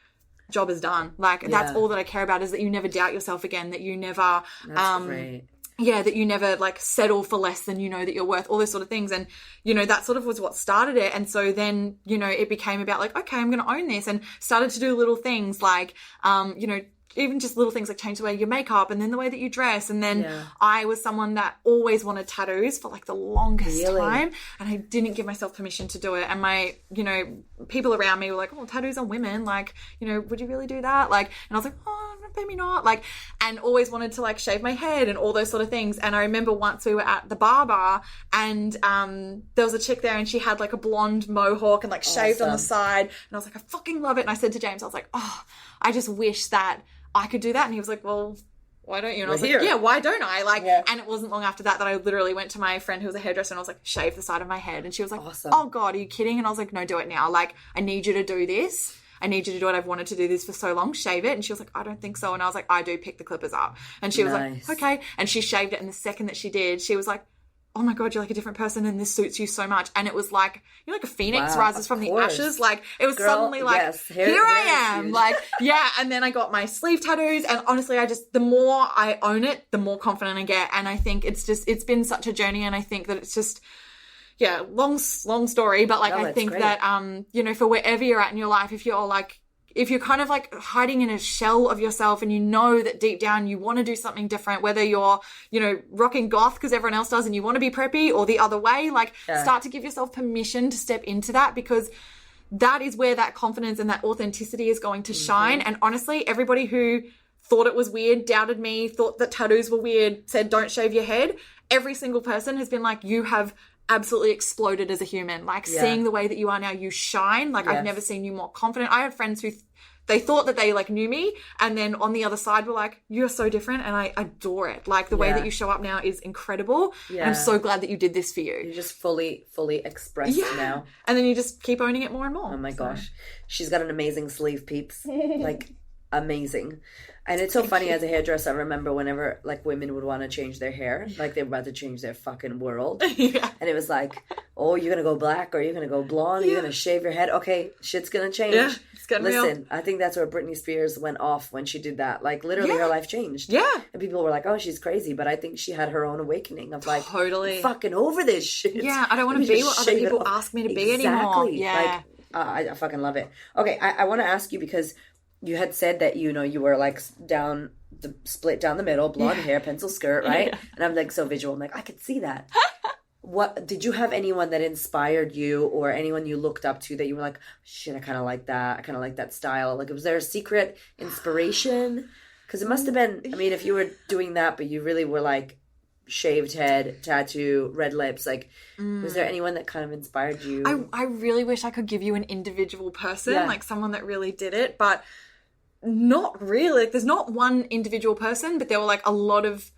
S2: job is done. Like that's all that I care about, is that you never doubt yourself again, that you never,
S1: great.
S2: that you never like settle for less than that you're worth, all those sort of things. And, that sort of was what started it. And so then, it became about like, okay, I'm going to own this, and started to do little things like, even just little things like change the way you make up and then the way that you dress. And then I was someone that always wanted tattoos for like the longest time, and I didn't give myself permission to do it. And my, people around me were like, oh, tattoos on women, like, would you really do that? Like, and I was like, oh, maybe not. Like, and always wanted to like shave my head and all those sort of things. And I remember once we were at the barber, and there was a chick there, and she had like a blonde mohawk and like shaved on the side. And I was like, I fucking love it. And I said to James, I was like, oh, I just wish that I could do that. And he was like, well, why don't you? And I was like, yeah, why don't I? Like, and it wasn't long after that I literally went to my friend who was a hairdresser, and I was like, shave the side of my head. And she was like, oh God, are you kidding? And I was like, no, do it now. Like, I need you to do this. I need you to do it. I've wanted to do this for so long. Shave it. And she was like, I don't think so. And I was like, I do. Pick the clippers up. And she was like, okay. And she shaved it. And the second that she did, she was like, oh my God, you're like a different person and this suits you so much. And it was like, you know, like a phoenix rises from the ashes. Like it was suddenly like,
S1: yes.
S2: here I am. Like, yeah. And then I got my sleeve tattoos, and honestly, the more I own it, the more confident I get. And I think it's been such a journey. And I think that it's just, yeah, long story. But like, I think that, you know, for wherever you're at in your life, if you're kind of like hiding in a shell of yourself and you know that deep down you want to do something different, whether you're, you know, rocking goth because everyone else does and you want to be preppy, or the other way, like start to give yourself permission to step into that, because that is where that confidence and that authenticity is going to shine. And honestly, everybody who thought it was weird, doubted me, thought that tattoos were weird, said don't shave your head, every single person has been like, you have absolutely exploded as a human. Like seeing the way that you are now, you shine. Like I've never seen you more confident. I have friends who they thought that they like knew me, and then on the other side were like, you're so different, and I adore it. Like the way that you show up now is incredible. And I'm so glad that you did this for you.
S1: You just fully expressed now.
S2: And then you just keep owning it more and more.
S1: Oh my gosh. She's got an amazing sleeve, peeps. Like amazing. And it's so funny, as a hairdresser, I remember whenever like women would want to change their hair, like they were about to change their fucking world. And it was like, oh, you're going to go black, or you're going to go blonde, or you're going to shave your head. Okay, shit's going to change.
S2: Yeah, it's getting
S1: Listen,
S2: real.
S1: I think that's where Britney Spears went off when she did that. Like literally her life changed.
S2: Yeah.
S1: And people were like, oh, she's crazy. But I think she had her own awakening of like,
S2: totally
S1: I'm fucking over this shit.
S2: Yeah, I don't want to be what other people ask me to be anymore. Yeah.
S1: Like, I fucking love it. Okay, I want to ask you, because you had said that, you know, you were like split down the middle, blonde hair, pencil skirt, right? And I'm like so visual. I'm like, I could see that. What did you have anyone that inspired you, or anyone you looked up to that you were like, shit, I kind of like that. I kind of like that style. Like, was there a secret inspiration? Because it must have been, I mean, if you were doing that, but you really were like shaved head, tattoo, red lips, like was there anyone that kind of inspired you?
S2: I really wish I could give you an individual person, like someone that really did it, but not really. Like, there's not one individual person, but there were like a lot of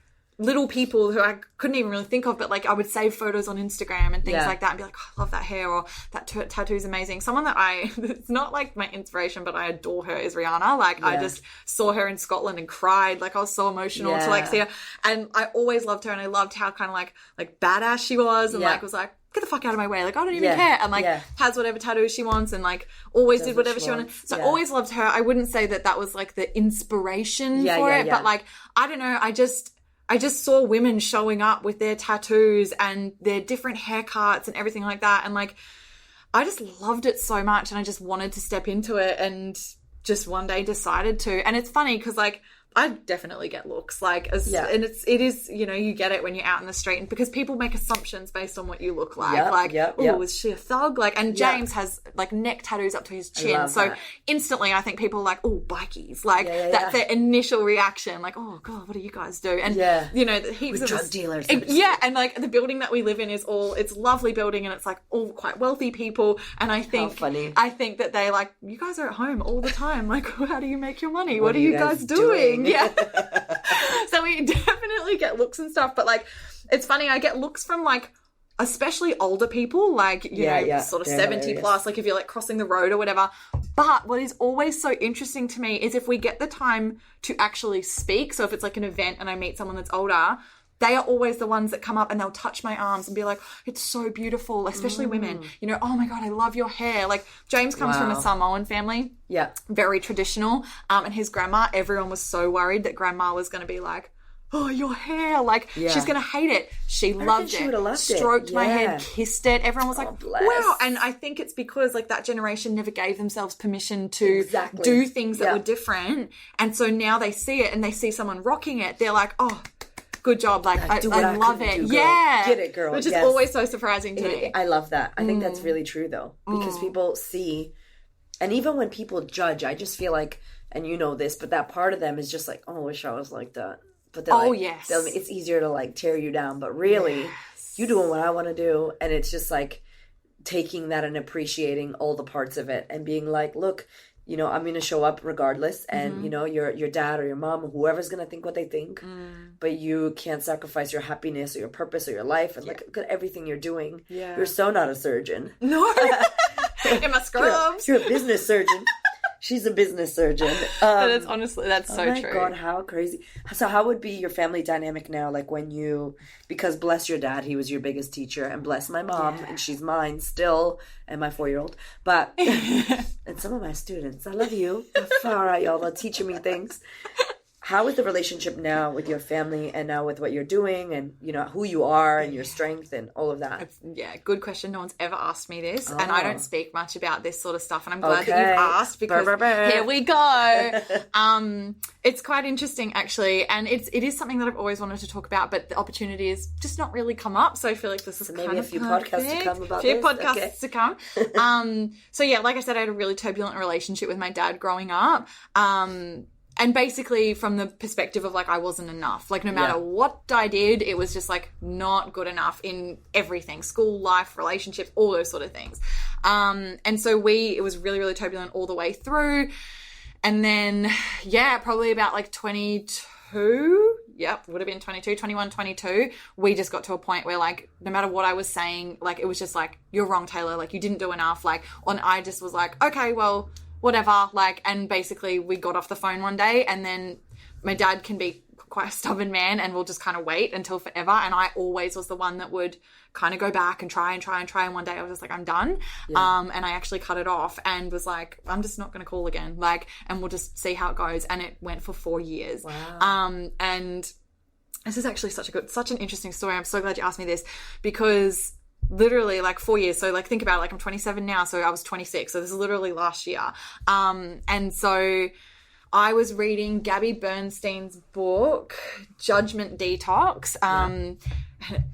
S2: little people who I couldn't even really think of, but like I would save photos on Instagram and things like that and be like, oh, I love that hair, or that tattoo is amazing. Someone that it's not like my inspiration, but I adore her, is Rihanna. Like I just saw her in Scotland and cried. Like I was so emotional to like see her, and I always loved her, and I loved how kind of like badass she was, and like was like, get the fuck out of my way, like I don't even care, and like has whatever tattoos she wants, and like always did whatever she wanted. So I always loved her. I wouldn't say that was like the inspiration for it, but like I don't know, I just saw women showing up with their tattoos and their different haircuts and everything like that, and like I just loved it so much, and I just wanted to step into it, and just one day decided to. And it's funny because like I definitely get looks like and it is, you know, you get it when you're out in the street, and because people make assumptions based on what you look like. Oh, is she a thug? Like, and James has like neck tattoos up to his chin, so instantly I think people are like, oh, bikies, like that's their initial reaction, like, oh god, what do you guys do? And you know, heaps of
S1: drug dealers,
S2: and like the building that we live in is it's a lovely building, and it's like all quite wealthy people, and I think that they like, you guys are at home all the time, like how do you make your money? What are you guys doing? Yeah. So we definitely get looks and stuff, but like it's funny, I get looks from like especially older people, like you know, sort of 70 plus, like if you're like crossing the road or whatever. But what is always so interesting to me is if we get the time to actually speak. So if it's like an event and I meet someone that's older, they are always the ones that come up and they'll touch my arms and be like, it's so beautiful, especially women, you know, oh my God, I love your hair. Like James comes from a Samoan family. Yeah. Very traditional. And his grandma, everyone was so worried that grandma was going to be like, oh, your hair, like she's going to hate it. She loved it. Stroked my head, kissed it. Everyone was like, wow. And I think it's because like that generation never gave themselves permission to do things that were different. And so now they see it and they see someone rocking it. They're like, oh, good job. Like, I love it.
S1: Get it, girl.
S2: Which is always so surprising to me.
S1: I love that. I think that's really true, though, because people see, and even when people judge, I just feel like, and you know this, but that part of them is just like, oh, I wish I was like that. But they're it's easier to like tear you down. But really, you doing what I want to do. And it's just like taking that and appreciating all the parts of it and being like, look, you know, I'm going to show up regardless. And, you know, your dad or your mom or whoever's going to think what they think. But you can't sacrifice your happiness or your purpose or your life. And look at everything you're doing. Yeah. You're so not a surgeon.
S2: No. In my scrubs.
S1: You're a business surgeon. She's a business surgeon.
S2: That's honestly, that's so true.
S1: Oh my God, how crazy. So how would be your family dynamic now? Like when you, because bless your dad, he was your biggest teacher, and bless my mom, and she's mine still, and my 4-year-old. But, and some of my students, I love you. Far out, y'all are teaching me things. How is the relationship now with your family and now with what you're doing and, you know, who you are and your strength and all of that?
S2: Yeah, good question. No one's ever asked me this. And I don't speak much about this sort of stuff. And I'm glad that you've asked because here we go. It's quite interesting, actually. And it is something that I've always wanted to talk about, but the opportunity has just not really come up. So I feel like this is
S1: maybe a few podcasts to come about
S2: this. A few podcasts to come. So yeah, like I said, I had a really turbulent relationship with my dad growing up. And basically from the perspective of like I wasn't enough. Like no matter what I did, it was just like not good enough in everything. School, life, relationships, all those sort of things. And so it was really, really turbulent all the way through. And then, probably about like 22, would have been 22, 21, 22. We just got to a point where like, no matter what I was saying, like it was just like, you're wrong, Taylor. Like you didn't do enough. Like, and I just was like, okay, well, whatever, like, and basically we got off the phone one day and then my dad can be quite a stubborn man and will just kind of wait until forever. And I always was the one that would kind of go back and try. And one day I was just like, I'm done. And I actually cut it off and was like, I'm just not going to call again. Like, and we'll just see how it goes. And it went for 4 years.
S1: Wow.
S2: And this is actually such an interesting story. I'm so glad you asked me this because literally like 4 years. So like think about it, like I'm 27 now. So I was 26. So this is literally last year. And so I was reading Gabby Bernstein's book, Judgment Detox.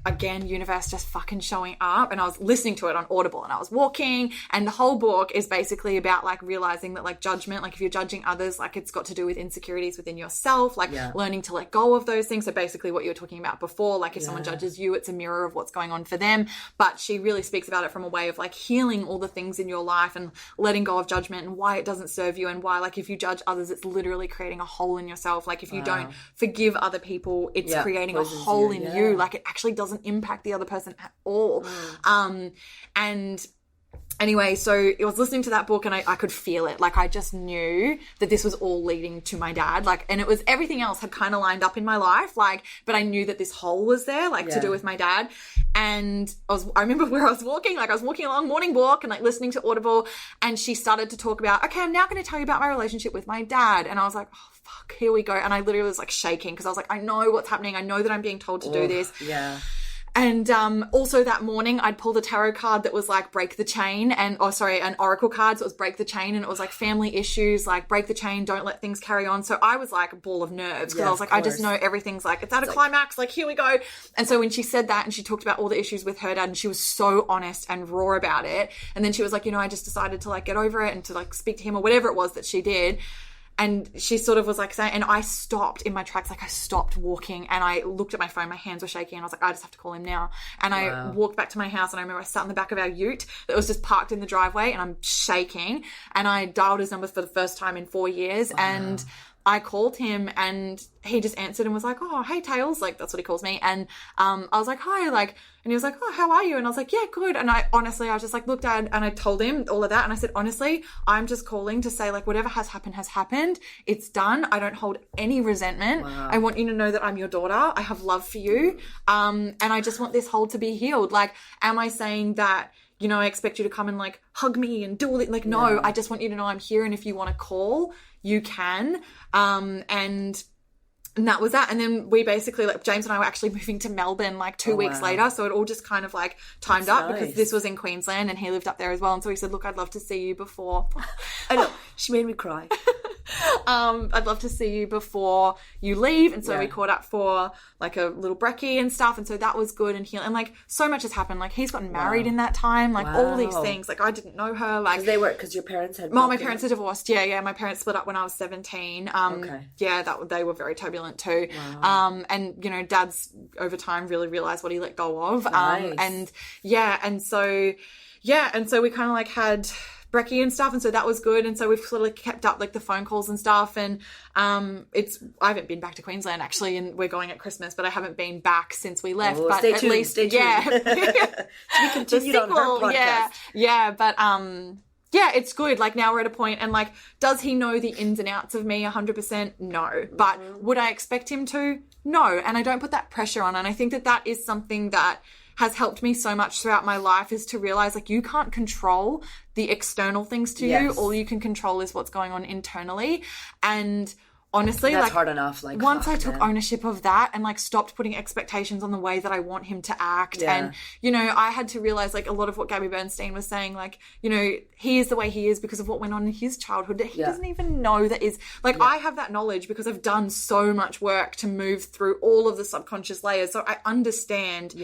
S2: Again, universe just fucking showing up, and I was listening to it on Audible and I was walking, and the whole book is basically about like realizing that like judgment, like if you're judging others, like it's got to do with insecurities within yourself, like learning to let go of those things. So basically what you were talking about before, like if someone judges you, it's a mirror of what's going on for them. But she really speaks about it from a way of like healing all the things in your life and letting go of judgment and why it doesn't serve you, and why like if you judge others, it's literally creating a hole in yourself. Like if you don't forgive other people, it's creating a hole in you. Like it actually doesn't impact the other person at all. And anyway, so I was listening to that book and I could feel it. Like I just knew that this was all leading to my dad. Like, and it was everything else had kind of lined up in my life. Like, but I knew that this hole was there, like to do with my dad. And I remember where I was walking, like I was walking along, morning walk, and like listening to Audible, and she started to talk about, okay, I'm now going to tell you about my relationship with my dad. And I was like, oh fuck, here we go. And I literally was like shaking because I was like, I know what's happening. I know that I'm being told to do this. And also that morning I'd pulled a tarot card that was like break the chain, and an oracle card, so it was break the chain, and it was like family issues, like break the chain, don't let things carry on. So I was like a ball of nerves because I was like, I just know everything's like, it's at a climax, like here we go. And so when she said that and she talked about all the issues with her dad, and she was so honest and raw about it, and then she was like, you know, I just decided to like get over it and to like speak to him or whatever it was that she did. And she sort of was like saying, and I stopped in my tracks, like I stopped walking and I looked at my phone, my hands were shaking, and I was like, I just have to call him now. And I walked back to my house, and I remember I sat in the back of our ute that was just parked in the driveway, and I'm shaking, and I dialed his number for the first time in 4 years. And I called him and he just answered and was like, oh, hey, Tails. Like, that's what he calls me. And I was like, hi. Like, and he was like, oh, how are you? And I was like, yeah, good. And I just like looked at and I told him all of that. And I said, honestly, I'm just calling to say like whatever has happened. It's done. I don't hold any resentment. I want you to know that I'm your daughter. I have love for you. And I just want this hole to be healed. Like, am I saying that, you know, I expect you to come and like hug me and do all that? Like, no, I just want you to know I'm here. And if you want to call, you can. And that was that. And then we basically, like, James and I were actually moving to Melbourne like 2 weeks later. So it all just kind of like timed up because this was in Queensland and he lived up there as well. And so he said, look, I'd love to see you before.
S1: I know. She made me cry.
S2: I'd love to see you before you leave. And so we caught up for like a little brekkie and stuff. And so that was good and healing. And like so much has happened. Like he's gotten married in that time. Like all these things. Like I didn't know her. Like
S1: because your parents had.
S2: My parents are divorced. Yeah. My parents split up when I was 17. Yeah, they were very turbulent too. And you know, Dad's over time really realized what he let go of. And so we kind of like had brekkie and stuff, and so that was good. And so we've sort of kept up like the phone calls and stuff. And I haven't been back to Queensland actually, and we're going at Christmas, but I haven't been back since we left. But
S1: stay tuned.
S2: Yeah,
S1: to be continued on her podcast.
S2: yeah, it's good. Like, now we're at a point, and like, does he know the ins and outs of me 100%? No. But would I expect him to? No. And I don't put that pressure on. And I think that that is something that has helped me so much throughout my life, is to realize, like, you can't control the external things to you. All you can control is what's going on internally. And honestly,
S1: that's
S2: like,
S1: hard enough. Like,
S2: once I took ownership of that and like stopped putting expectations on the way that I want him to act, and you know, I had to realize, like, a lot of what Gabby Bernstein was saying, like, you know, he is the way he is because of what went on in his childhood that he doesn't even know that is, like, I have that knowledge because I've done so much work to move through all of the subconscious layers, so I understand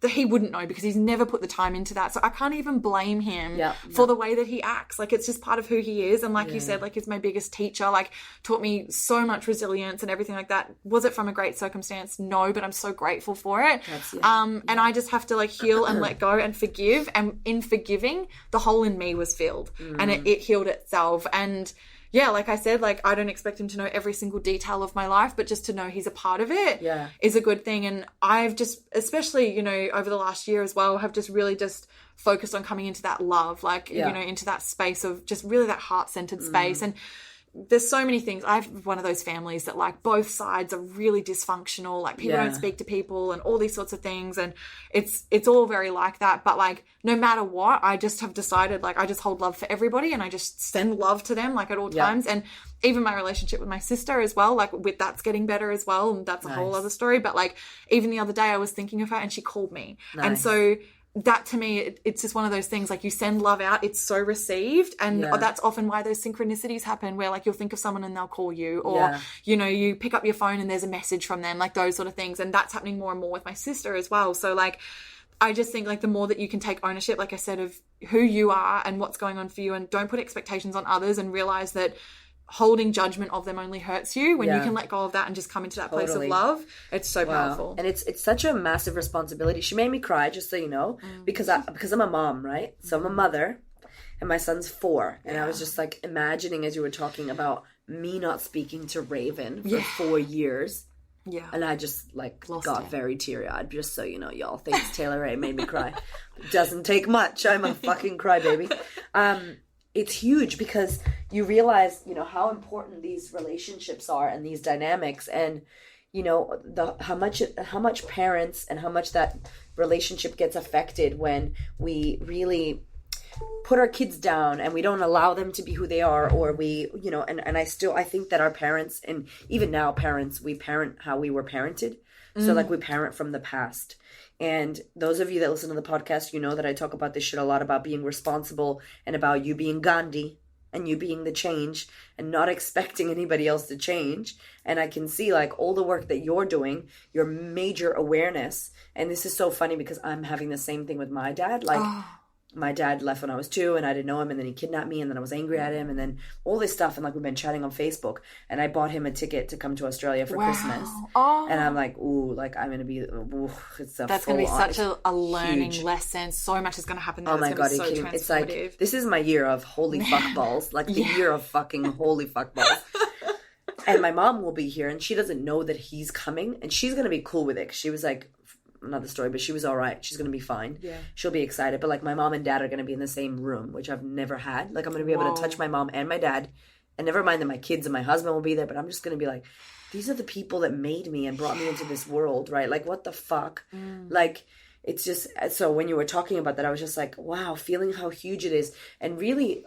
S2: that he wouldn't know because he's never put the time into that. So I can't even blame him for the way that he acts. Like, it's just part of who he is. And like you said, like, he's my biggest teacher, like, taught me so much resilience and everything like that. Was it from a great circumstance? No, but I'm so grateful for it. And I just have to like heal and let go and forgive. And in forgiving, the hole in me was filled and it healed itself. And yeah, like I said, like, I don't expect him to know every single detail of my life, but just to know he's a part of it is a good thing. And I've just, especially, you know, over the last year as well, have just really just focused on coming into that love, like, you know, into that space of just really that heart-centered space. And there's so many things. I have one of those families that, like, both sides are really dysfunctional, like, people don't speak to people and all these sorts of things, and it's all very like that. But like, no matter what, I just have decided, like, I just hold love for everybody and I just send love to them, like, at all times. And even my relationship with my sister as well, like, with that's getting better as well, and that's a whole other story. But like, even the other day I was thinking of her and she called me, and so that, to me, it's just one of those things, like, you send love out, it's so received. And that's often why those synchronicities happen, where like, you'll think of someone and they'll call you, or you know, you pick up your phone and there's a message from them, like, those sort of things. And that's happening more and more with my sister as well. So like, I just think, like, the more that you can take ownership, like I said, of who you are and what's going on for you, and don't put expectations on others, and realize that holding judgment of them only hurts you, when you can let go of that and just come into that place of love. It's so powerful.
S1: And it's such a massive responsibility. She made me cry, just so you know, because I'm a mom, right? So I'm a mother and my son's 4. And I was just like imagining, as you were talking about me not speaking to Raven for 4 years. Yeah. And I just like got very teary-eyed, just so you know, y'all. Thanks, Taylor Rae made me cry. Doesn't take much. I'm a fucking crybaby. It's huge because you realize, you know, how important these relationships are and these dynamics, and you know, how much parents and how much that relationship gets affected when we really put our kids down and we don't allow them to be who they are, or we, you know, and I think that our parents, and even now parents, we parent how we were parented. So like, we parent from the past. And those of you that listen to the podcast, you know that I talk about this shit a lot, about being responsible and about you being Gandhi and you being the change and not expecting anybody else to change. And I can see, like, all the work that you're doing, your major awareness. And this is so funny because I'm having the same thing with my dad. Like, my dad left when I was 2 and I didn't know him, and then he kidnapped me, and then I was angry at him, and then all this stuff. And like, we've been chatting on Facebook, and I bought him a ticket to come to Australia for Christmas. And I'm like, ooh, like, I'm going to be, it's a
S2: that's going to be such a learning lesson. So much is going to happen there.
S1: Oh my God, it's like, this is my year of holy fuck balls, like the year of fucking holy fuck balls. And my mom will be here, and she doesn't know that he's coming, and she's going to be cool with it. 'Cause she was like, another story, but she was all right. She's gonna be fine. She'll be excited. But like, my mom and dad are gonna be in the same room, which I've never had. Like, I'm gonna be able to touch my mom and my dad, and never mind that my kids and my husband will be there, but I'm just gonna be like, these are the people that made me and brought me into this world, right? Like, what the fuck? Like, it's just, so when you were talking about that, I was just like, wow, feeling how huge it is, and really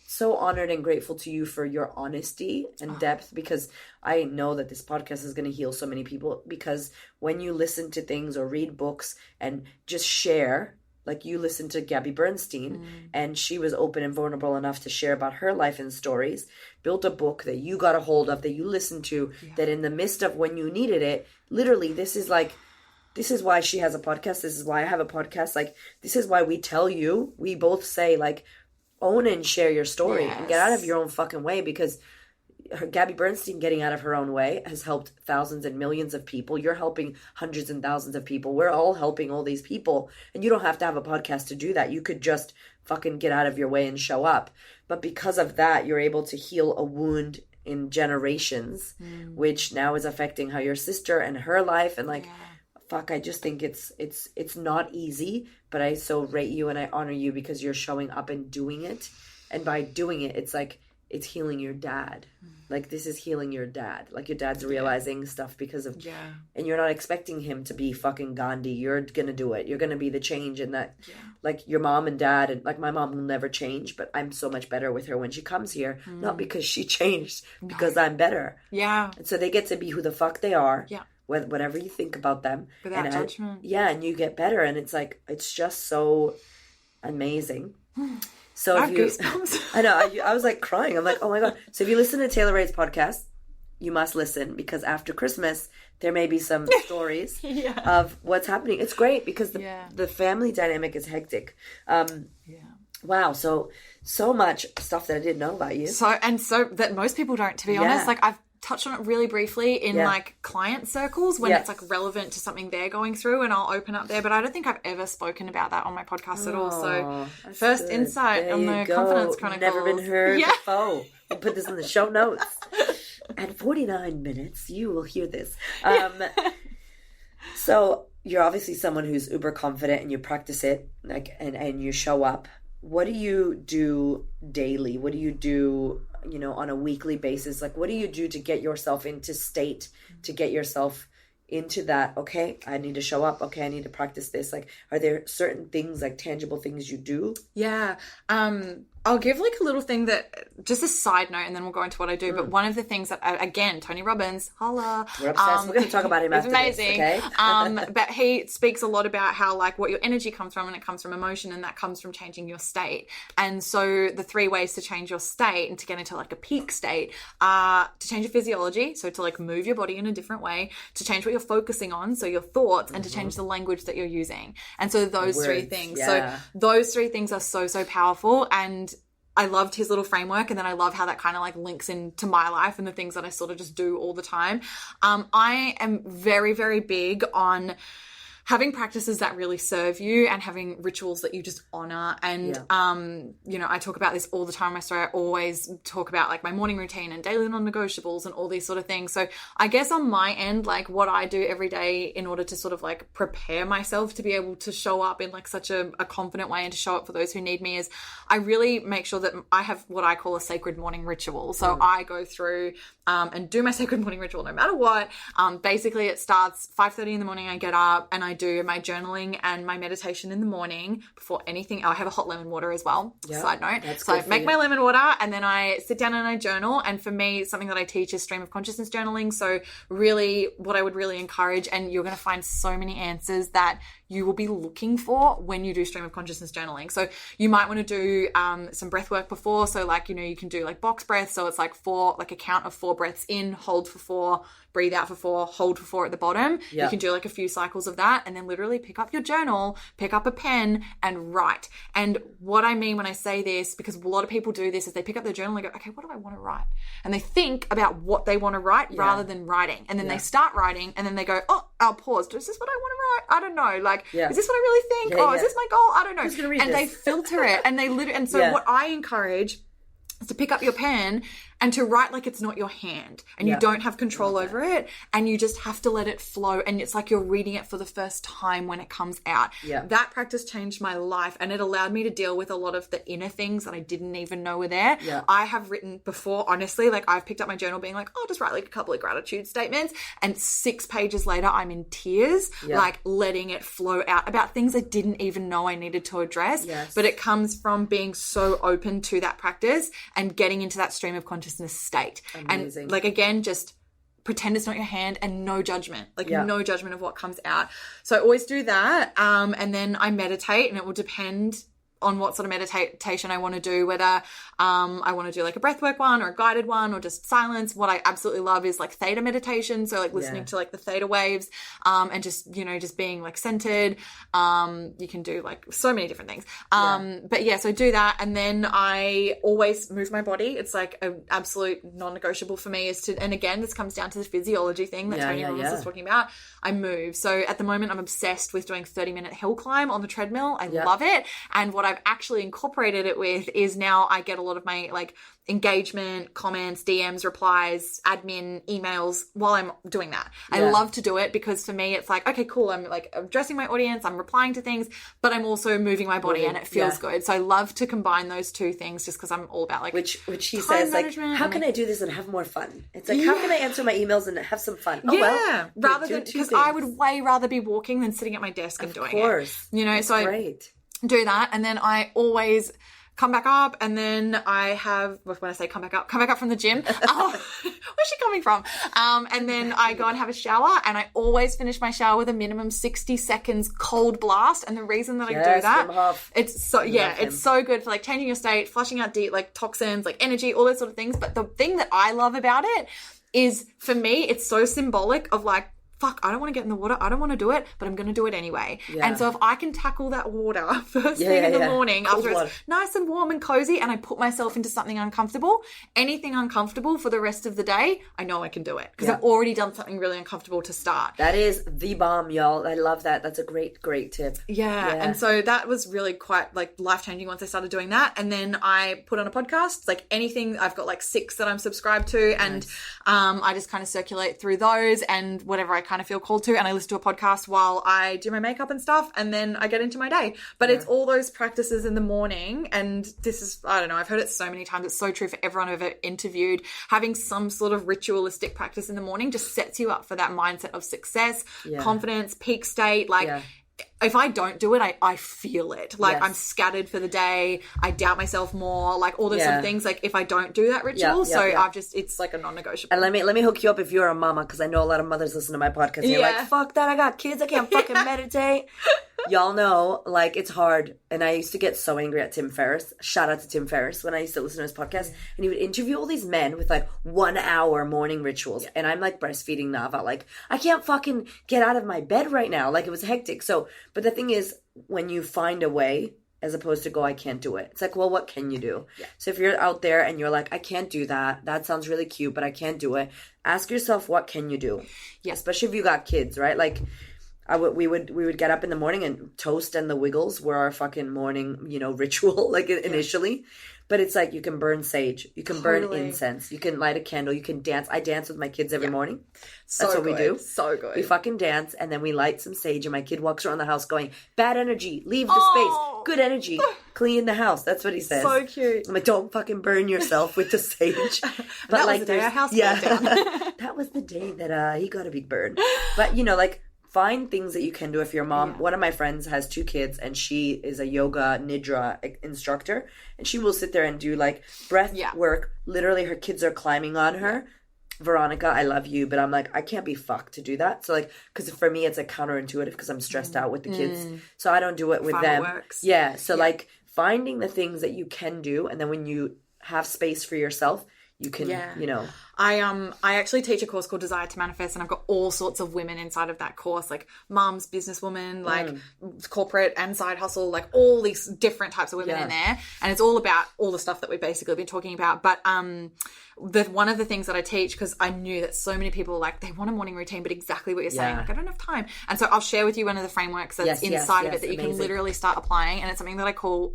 S1: so honored and grateful to you for your honesty and depth, because I know that this podcast is going to heal so many people, because when you listen to things or read books and just share, like, you listen to Gabby Bernstein, and she was open and vulnerable enough to share about her life and stories, built a book that you got a hold of, that you listened to, that in the midst of when you needed it, literally, this is why she has a podcast. This is why I have a podcast. Like, this is why we tell you, we both say, like, own and share your story and get out of your own fucking way, because Gabby Bernstein getting out of her own way has helped thousands and millions of people. You're helping hundreds and thousands of people. We're all helping all these people, and you don't have to have a podcast to do that. You could just fucking get out of your way and show up. But because of that, you're able to heal a wound in generations, which now is affecting how your sister and her life, and like, fuck, I just think it's not easy, but I so rate you and I honor you because you're showing up and doing it. And by doing it, it's like, it's healing your dad. Like, this is healing your dad. Like, your dad's realizing stuff because of...
S2: Yeah.
S1: And you're not expecting him to be fucking Gandhi. You're going to do it. You're going to be the change in that...
S2: Yeah.
S1: Like, your mom and dad, and like, my mom will never change, but I'm so much better with her when she comes here. Not because she changed, because I'm better.
S2: Yeah.
S1: And so they get to be who the fuck they are.
S2: Yeah.
S1: Whatever you think about them.
S2: Without judgment.
S1: And you get better. And it's like, it's just so amazing. So
S2: I
S1: if
S2: have
S1: you,
S2: goosebumps.
S1: I know, I was like crying. I'm like, oh my God. So if you listen to Taylor Rae's podcast, you must listen, because after Christmas, there may be some stories of what's happening. It's great because the family dynamic is hectic. Wow. So much stuff that I didn't know about you.
S2: So that most people don't, to be honest. Like, I've touched on it really briefly in like client circles when it's like relevant to something they're going through, and I'll open up there, but I don't think I've ever spoken about that on my podcast at all. So first insight on the Confidence Chronicles.
S1: Never been heard before. We'll put this in the show notes. At 49 minutes, you will hear this. So you're obviously someone who's uber confident, and you practice it, like, and you show up. What do you do daily? What do you do, on a weekly basis? Like, what do you do to get yourself into state, to get yourself into that, okay, I need to show up, okay, I need to practice this? Like, are there certain things, like tangible things you do?
S2: Yeah. I'll give like a little thing that, just a side note, and then we'll go into what I do. But one of the things that, again, Tony Robbins, holla.
S1: We're obsessed. We're going to talk about him after
S2: amazing.
S1: This, okay?
S2: But he speaks a lot about how, like, what your energy comes from, and it comes from emotion, and that comes from changing your state. And so the 3 ways to change your state and to get into like a peak state are to change your physiology, so to like move your body in a different way, to change what you're focusing on, so your thoughts, and to change the language that you're using. And so those 3 things. So those 3 things are so, so powerful. And I loved his little framework, and then I love how that kind of like links into my life and the things that I sort of just do all the time. I am very, very big on having practices that really serve you, and having rituals that you just honor. And, I talk about this all the time in my story. I always talk about like my morning routine and daily non-negotiables and all these sort of things. So I guess on my end, like what I do every day in order to sort of like prepare myself to be able to show up in like such a confident way and to show up for those who need me is I really make sure that I have what I call a sacred morning ritual. So I go through and do my sacred morning ritual no matter what. Basically it starts 5:30 in the morning. I get up and I do my journaling and my meditation in the morning before anything. I have a hot lemon water as well. Side note. So I make my lemon water, and then I sit down and I journal. And for me, something that I teach is stream of consciousness journaling. So really what I would really encourage, and you're going to find so many answers that you will be looking for when you do stream of consciousness journaling. So you might want to do some breath work before. So like, you can do like box breath. So it's like a count of 4 breaths in, hold for 4, breathe out for 4, hold for 4 at the bottom. You can do like a few cycles of that, and then literally pick up your journal, pick up a pen and write. And what I mean when I say this, because a lot of people do this, is they pick up their journal and go, okay, what do I want to write? And they think about what they want to write rather than writing. And then they start writing, and then they go, oh, I'll pause. Is this what I want to write? I don't know. Like, is this what I really think? Is this my goal? I don't know.
S1: Who's gonna read
S2: and
S1: this?
S2: They filter it, and they literally, and so what I encourage is to pick up your pen and to write like it's not your hand, and you don't have control over it, and you just have to let it flow, and it's like you're reading it for the first time when it comes out. That practice changed my life, and it allowed me to deal with a lot of the inner things that I didn't even know were there. I have written before, honestly, like I've picked up my journal being like, oh, just write like a couple of gratitude statements, and 6 pages later I'm in tears, like letting it flow out about things I didn't even know I needed to address. But it comes from being so open to that practice and getting into that stream of consciousness state.
S1: Amazing.
S2: And like, again, just pretend it's not your hand, and no judgment, no judgment of what comes out. So I always do that. And then I meditate, and it will depend on what sort of meditation I want to do, whether I want to do like a breathwork one or a guided one or just silence. What I absolutely love is like theta meditation. So like listening to like the theta waves, and just, just being like centered. You can do like so many different things. But so do that. And then I always move my body. It's like an absolute non-negotiable for me is to, and again, this comes down to the physiology thing that Tony Robbins was talking about. I move. So at the moment I'm obsessed with doing 30-minute hill climb on the treadmill. I love it. And what I've actually incorporated it with is now I get a lot of my like engagement, comments, DMs, replies, admin, emails while I'm doing that. I love to do it because for me it's like, okay, cool. I'm like addressing my audience, I'm replying to things, but I'm also moving my body and it feels good. So I love to combine those two things just because I'm all about like
S1: which he says like, how can I do this and have more fun? It's like, how can I answer my emails and have some fun? Oh, well,
S2: rather than, because I would way rather be walking than sitting at my desk and doing it. You know,
S1: that's
S2: so
S1: great.
S2: I do that, and then I always come back up, and then I have, when I say come back up from the gym, where's she coming from? And then I go and have a shower, and I always finish my shower with a minimum 60 seconds cold blast. And the reason that I do that, it's so, it's so good for like changing your state, flushing out like toxins, like energy, all those sort of things. But the thing that I love about it is, for me, it's so symbolic of like, fuck, I don't want to get in the water. I don't want to do it, but I'm going to do it anyway. Yeah. And so if I can tackle that water first thing in the morning after it's nice and warm and cozy, and I put myself into something uncomfortable, anything uncomfortable for the rest of the day, I know I can do it because I've already done something really uncomfortable to start.
S1: That is the bomb, y'all. I love that. That's a great, great tip.
S2: Yeah. And so that was really quite like life-changing once I started doing that. And then I put on a podcast, like anything. I've got like 6 that I'm subscribed to, and I just kind of circulate through those and whatever I kind of feel called to, and I listen to a podcast while I do my makeup and stuff, and then I get into my day. But it's all those practices in the morning, and this is, I don't know, I've heard it so many times, it's so true for everyone I've ever interviewed. Having some sort of ritualistic practice in the morning just sets you up for that mindset of success, confidence, peak state, like if I don't do it, I feel it. Like I'm scattered for the day. I doubt myself more. Like all those sort of things. Like if I don't do that ritual, I've just, it's like a non-negotiable.
S1: And let me hook you up if you're a mama, because I know a lot of mothers listen to my podcast. And you're like, fuck that, I got kids, I can't fucking meditate. Y'all know, like, it's hard. And I used to get so angry at Tim Ferriss. Shout out to Tim Ferriss when I used to listen to his podcast. And he would interview all these men with like 1 hour morning rituals. And I'm like breastfeeding Nava. Like, I can't fucking get out of my bed right now. Like, it was hectic. So, but the thing is, when you find a way, as opposed to go, I can't do it. It's like, well, what can you do? Yeah. So if you're out there and you're like, I can't do that. That sounds really cute, but I can't do it. Ask yourself, what can you do? Yeah. Especially if you got kids, right? Like, we would get up in the morning, and toast and the Wiggles were our fucking morning, ritual, like initially. But it's like, you can burn sage, you can burn incense, you can light a candle, you can dance. I dance with my kids every morning. That's what we do. So good. We fucking dance, and then we light some sage, and my kid walks around the house going, bad energy, leave the space, good energy, clean the house. That's what he says.
S2: So cute.
S1: I'm like, don't fucking burn yourself with the sage. But
S2: that was the day our house burned down.
S1: That was the day that he got a big burn. But, like, find things that you can do if your mom. One of my friends has 2 kids, and she is a yoga nidra instructor, and she will sit there and do like breath work. Literally, her kids are climbing on her. Veronica, I love you, but I'm like, I can't be fucked to do that. So like, because for me it's like counterintuitive because I'm stressed out with the kids, so I don't do it with them. So like finding the things that you can do, and then when you have space for yourself, you can,
S2: I actually teach a course called Desire to Manifest, and I've got all sorts of women inside of that course, like mums, businesswomen, like corporate and side hustle, like all these different types of women in there. And it's all about all the stuff that we've basically been talking about. But one of the things that I teach, because I knew that so many people, like, they want a morning routine, but exactly what you're saying, like, I don't have time. And so I'll share with you one of the frameworks that's inside of it that you can literally start applying. And it's something that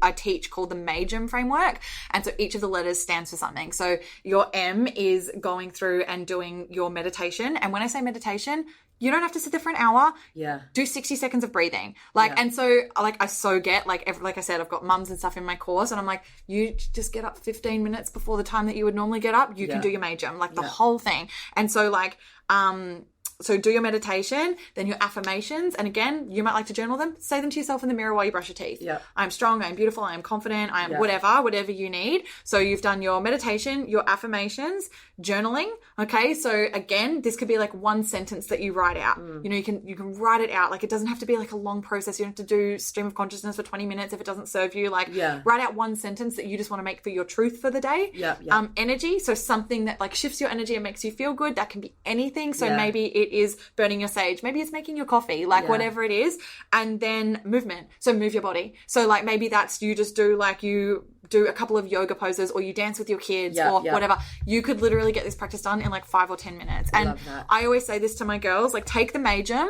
S2: I teach called the Majum framework. And so each of the letters stands for something. So your M is going through and doing your meditation. And when I say meditation, you don't have to sit there for an hour. Yeah. Do 60 seconds of breathing. And so, like, I so get, like I said, I've got mums and stuff in my course, and I'm like, you just get up 15 minutes before the time that you would normally get up. You can do your major, like the whole thing. And so, like, so do your meditation, then your affirmations. And again, you might like to journal them. Say them to yourself in the mirror while you brush your teeth. Yeah. I'm strong, I'm beautiful, I am confident, I am whatever you need. So you've done your meditation, your affirmations, journaling. Okay. So again, this could be like one sentence that you write out. You can write it out. Like, it doesn't have to be like a long process. You don't have to do stream of consciousness for 20 minutes if it doesn't serve you. Like, write out one sentence that you just want to make for your truth for the day. Energy. So something that like shifts your energy and makes you feel good. That can be anything. So maybe it is burning your sage, maybe it's making your coffee, like whatever it is. And then movement, so move your body. So like maybe that's, you just do like, you do a couple of yoga poses, or you dance with your kids, or whatever. You could literally get this practice done in like 5 or 10 minutes. And I always say this to my girls, like, take the Majum,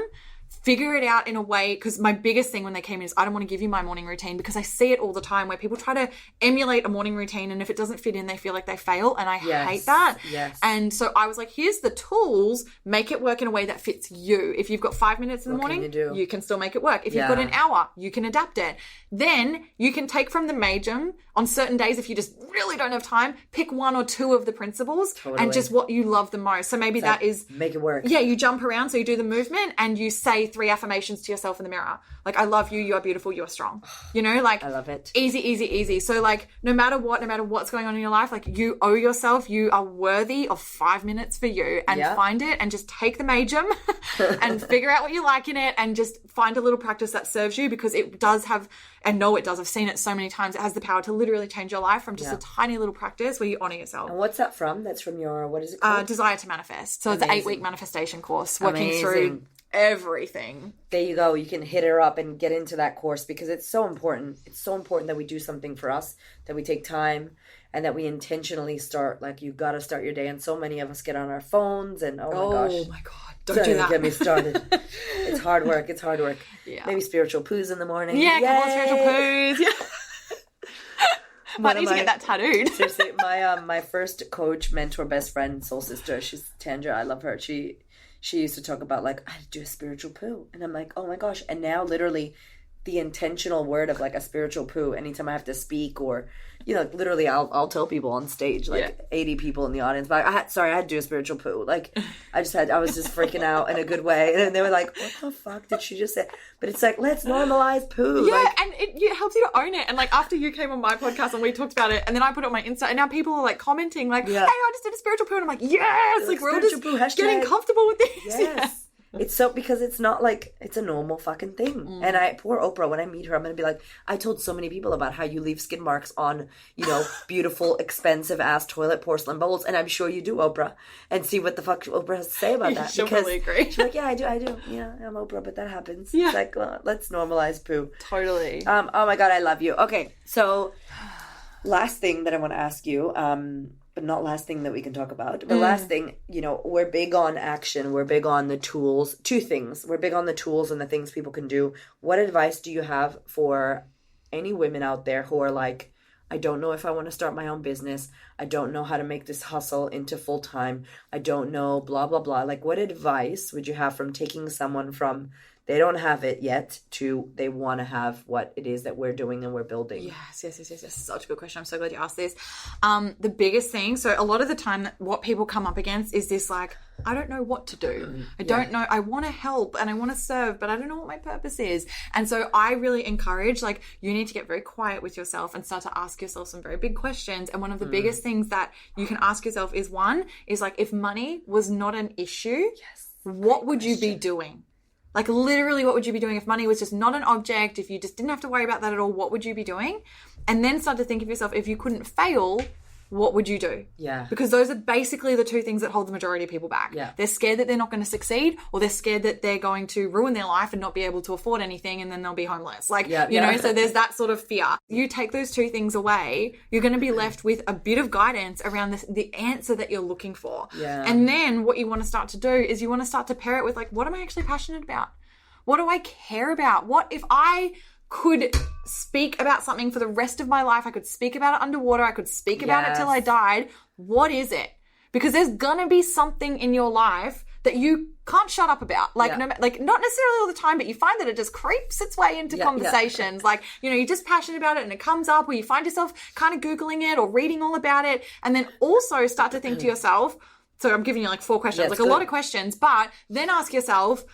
S2: figure it out in a way, because my biggest thing when they came in is I don't want to give you my morning routine, because I see it all the time where people try to emulate a morning routine, and if it doesn't fit in, they feel like they fail, and I hate that.
S1: Yes.
S2: And so I was like, here's the tools, make it work in a way that fits you. If you've got 5 minutes in the morning, you can still make it work. If you've got an hour, you can adapt it. Then you can take from the major on certain days, if you just really don't have time, pick 1 or 2 of the principles and just what you love the most. So maybe that is
S1: make it work.
S2: Yeah, you jump around, so you do the movement and you say 3 affirmations to yourself in the mirror. Like, I love you, you are beautiful, you are strong. You know, like,
S1: I love it.
S2: Easy, easy, easy. So like, no matter what's going on in your life, like, you owe yourself, you are worthy of 5 minutes for you, and find it and just take the major and figure out what you like in it, and just find a little practice that serves you, because it does have, I know it does, I've seen it so many times, it has the power to literally change your life from just a tiny little practice where you honor yourself.
S1: And what's that from? That's from your, what is it called?
S2: Desire to Manifest. So it's an 8-week manifestation course, working through everything.
S1: There you go. You can hit her up and get into that course, because it's so important. It's so important that we do something for us, that we take time, and that we intentionally start. Like, you got to start your day, and so many of us get on our phones, and oh my god,
S2: don't do that.
S1: Get me started. It's hard work.
S2: Yeah.
S1: Maybe spiritual poos in the morning.
S2: Yeah, a couple of spiritual poos. Yeah. I need to get that tattooed.
S1: Seriously, my first coach, mentor, best friend, soul sister, she's Tandra. I love her. She used to talk about, like, I do a spiritual poo. And I'm like, oh my gosh. And now literally the intentional word of, like, a spiritual poo, anytime I have to speak, or, you know, literally I'll tell people on stage, like 80 people in the audience, but I had to do a spiritual poo. Like, I was just freaking out in a good way. And they were like, what the fuck did she just say? But it's like, let's normalize poo.
S2: Yeah,
S1: like,
S2: and it helps you to own it. And like, after you came on my podcast and we talked about it, and then I put it on my Insta, and now people are like commenting, like, hey, I just did a spiritual poo. And I'm like, yes! Like, we're all just getting comfortable with this.
S1: Yes. It's so, because it's not like, it's a normal fucking thing. And poor Oprah, when I meet her, I'm going to be like, I told so many people about how you leave skid marks on, you know, beautiful, expensive ass toilet porcelain bowls. And I'm sure you do, Oprah. And see what the fuck Oprah has to say about that.
S2: She'll probably agree.
S1: She's like, yeah, I do. Yeah, I'm Oprah, but that happens. Yeah. It's like, well, let's normalize poo.
S2: Totally.
S1: Oh my God, I love you. Okay, so last thing that I want to ask you, but not last thing that we can talk about. But last thing, you know, we're big on action. We're big on the tools. 2 things. We're big on the tools and the things people can do. What advice do you have for any women out there who are like, I don't know if I want to start my own business. I don't know how to make this hustle into full time. I don't know, blah, blah, blah. Like, what advice would you have from taking someone from they don't have it yet to they want to have what it is that we're doing and we're building?
S2: Yes. Such a good question. I'm so glad you asked this. The biggest thing, so a lot of the time what people come up against is this, like, I don't know what to do. I don't know. I want to help and I want to serve, but I don't know what my purpose is. And so I really encourage, like, you need to get very quiet with yourself and start to ask yourself some very big questions. And one of the biggest things that you can ask yourself is like, if money was not an issue, what would you be doing? Like, literally, what would you be doing if money was just not an object? If you just didn't have to worry about that at all, what would you be doing? And then start to think of yourself, if you couldn't fail, what would you do?
S1: Yeah.
S2: Because those are basically the 2 things that hold the majority of people back.
S1: Yeah.
S2: They're scared that they're not going to succeed, or they're scared that they're going to ruin their life and not be able to afford anything, and then they'll be homeless. Like, you know, so there's that sort of fear. You take those 2 things away, you're going to be left with a bit of guidance around the answer that you're looking for.
S1: Yeah.
S2: And then what you want to start to do is you want to start to pair it with, like, what am I actually passionate about? What do I care about? What if I could speak about something for the rest of my life? I could speak about it underwater. I could speak about it till I died. What is it? Because there's gonna be something in your life that you can't shut up about. Like, not necessarily all the time, but you find that it just creeps its way into conversations. Like, you know, you're just passionate about it and it comes up, or you find yourself kind of Googling it or reading all about it. And then also start to think to yourself, so I'm giving you like 4 questions, a lot of questions, but then ask yourself,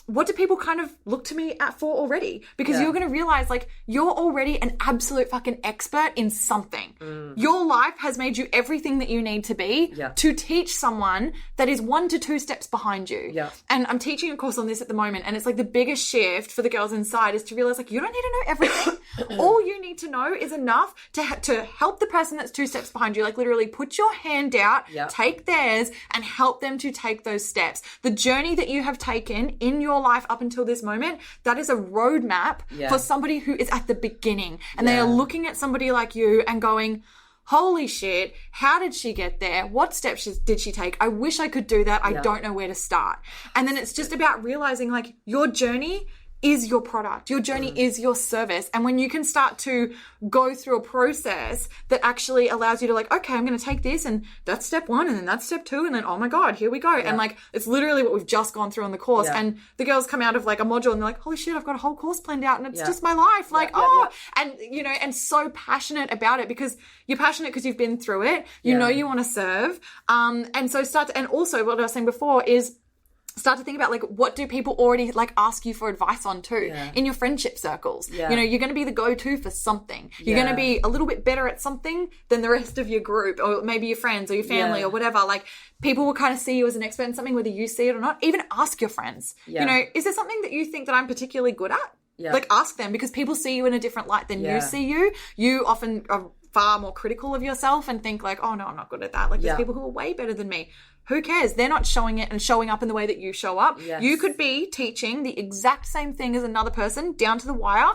S2: what do people kind of look to me at for already? Because you're going to realize, like, you're already an absolute fucking expert in something. Your life has made you everything that you need to be to teach someone that is 1 to 2 steps behind you.
S1: Yeah.
S2: And I'm teaching a course on this at the moment, and it's like the biggest shift for the girls inside is to realize, like, you don't need to know everything. All you need to know is enough to help the person that's 2 steps behind you. Like, literally put your hand out, take theirs, and help them to take those steps. The journey that you have taken in your life up until this moment, that is a roadmap for somebody who is at the beginning, and they are looking at somebody like you and going, holy shit, how did she get there? What steps did she take? I wish I could do that. I don't know where to start. And then it's just about realizing like your journey is your product. Your journey is your service. And when you can start to go through a process that actually allows you to like, okay, I'm going to take this and that's step 1 and then that's step 2 and then, oh my God, here we go. Yeah. And like, it's literally what we've just gone through on the course. Yeah. And the girls come out of like a module and they're like, holy shit, I've got a whole course planned out and it's just my life. Like, and you know, and so passionate about it because you're passionate because you've been through it. You know, you want to serve. And so and also what I was saying before is, start to think about like what do people already like ask you for advice on too in your friendship circles. You know, you're going to be the go-to for something. You're going to be a little bit better at something than the rest of your group or maybe your friends or your family or whatever. Like people will kind of see you as an expert in something whether you see it or not. Even ask your friends. You know, is there something that you think that I'm particularly good at? Like ask them because people see you in a different light than you see you. You often are far more critical of yourself and think like, oh no, I'm not good at that. Like there's people who are way better than me. Who cares? They're not showing it and showing up in the way that you show up. Yes. You could be teaching the exact same thing as another person down to the wire,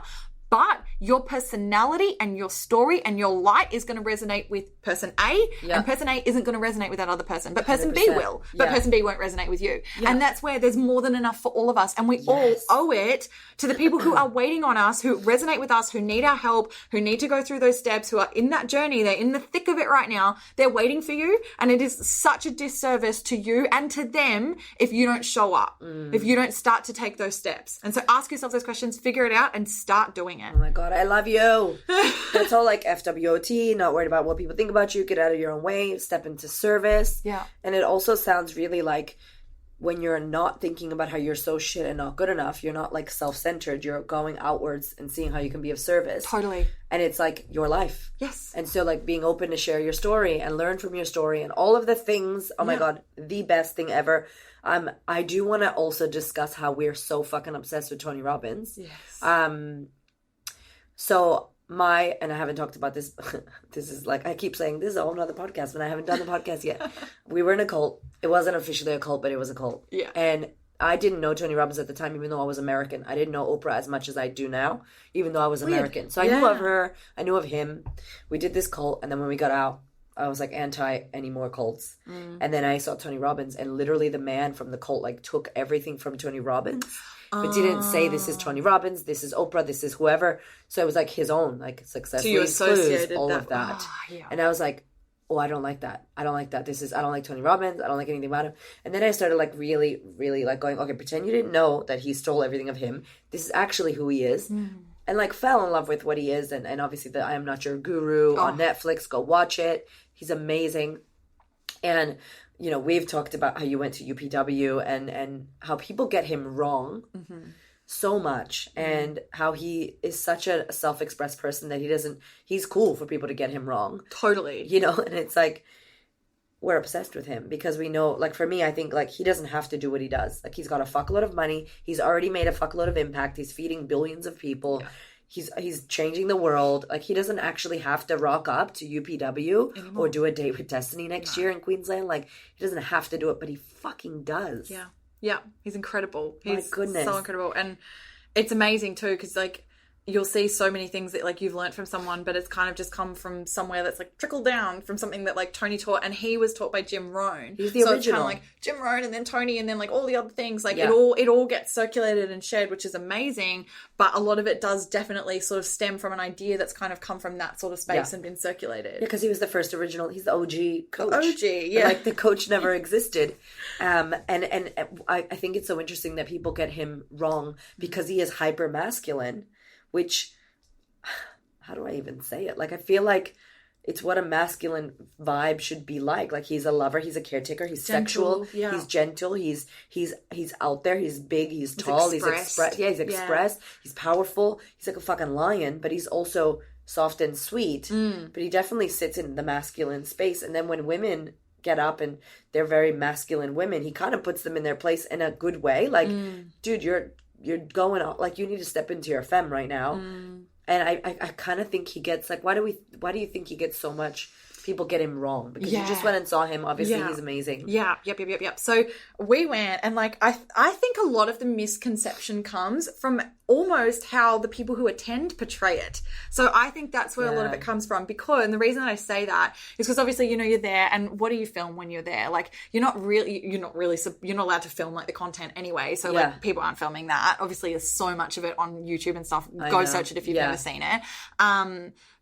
S2: but your personality and your story and your light is going to resonate with person A, and person A isn't going to resonate with that other person, but person 100%. B will, but person B won't resonate with you. And that's where there's more than enough for all of us, and we all owe it to the people who are waiting on us, who resonate with us, who need our help, who need to go through those steps, who are in that journey. They're in the thick of it right now. They're waiting for you, and it is such a disservice to you and to them if you don't show up, if you don't start to take those steps. And so ask yourself those questions, figure it out, and start doing it.
S1: Oh my God, I love you. That's all like FWOT, not worried about what people think about you, get out of your own way, step into service.
S2: Yeah.
S1: And it also sounds really like when you're not thinking about how you're so shit and not good enough, you're not like self-centered, you're going outwards and seeing how you can be of service.
S2: Totally.
S1: And it's like your life.
S2: Yes.
S1: And so like being open to share your story and learn from your story and all of the things. Oh my God, the best thing ever. I do want to also discuss how we're so fucking obsessed with Tony Robbins.
S2: Yes.
S1: So and I haven't talked about this. This is like, I keep saying this is a whole nother podcast, but I haven't done the podcast yet. We were in a cult. It wasn't officially a cult, but it was a cult.
S2: Yeah.
S1: And I didn't know Tony Robbins at the time, even though I was American. I didn't know Oprah as much as I do now, even though I was American. So I knew of her. I knew of him. We did this cult. And then when we got out, I was like anti any more cults. And then I saw Tony Robbins, and literally the man from the cult like took everything from Tony Robbins. But didn't say this is Tony Robbins, this is Oprah, this is whoever. So it was like his own, like successfully clues, all of that. And I was like, oh, I don't like that. I don't like that. I don't like Tony Robbins. I don't like anything about him. And then I started like really, really like going, okay, pretend you didn't know that he stole everything of him. This is actually who he is. And like fell in love with what he is. And obviously the I Am Not Your Guru on Netflix. Go watch it. He's amazing. And you know, we've talked about how you went to UPW and how people get him wrong so much, and how he is such a self-expressed person that he's cool for people to get him wrong.
S2: Totally.
S1: You know, and it's like, we're obsessed with him because we know, like for me, I think like he doesn't have to do what he does. Like he's got a fuckload of money. He's already made a fuckload of impact. He's feeding billions of people. Yeah. He's changing the world. Like he doesn't actually have to rock up to UPW anymore, or do a date with Destiny next year in Queensland. Like he doesn't have to do it, but he fucking does.
S2: Yeah. Yeah. He's incredible.
S1: My
S2: He's
S1: goodness.
S2: so incredible. And it's amazing too, because like you'll see so many things that like you've learned from someone, but it's kind of just come from somewhere that's like trickled down from something that like Tony taught, and he was taught by Jim Rohn.
S1: He's the original.
S2: It's kind of like Jim Rohn and then Tony and then like all the other things. Like it all gets circulated and shared, which is amazing. But a lot of it does definitely sort of stem from an idea that's kind of come from that sort of space and been circulated.
S1: Yeah, because he was the first original. He's the OG coach.
S2: OG, yeah.
S1: Like the coach never existed. And I think it's so interesting that people get him wrong because he is hyper masculine. Which, how do I even say it? Like, I feel like it's what a masculine vibe should be like. Like, he's a lover, he's a caretaker, he's
S2: gentle,
S1: sexual, he's gentle, he's out there, he's big, he's tall, he's expressed, he's powerful, he's like a fucking lion, but he's also soft and sweet. But he definitely sits in the masculine space. And then when women get up and they're very masculine women, he kind of puts them in their place in a good way. Like, dude, you're going out, like you need to step into your femme right now. And I kind of think he gets like, why do you think he gets so much people get him wrong because you just went and saw him. Obviously, he's amazing.
S2: Yeah. Yep. So we went, and like I think a lot of the misconception comes from almost how the people who attend portray it. So I think that's where a lot of it comes from, because, and the reason that I say that is because obviously, you know, you're there, and what do you film when you're there? Like, you're not allowed to film like the content anyway. So like people aren't filming that. Obviously, there's so much of it on YouTube and stuff. Go search it if you've never seen it.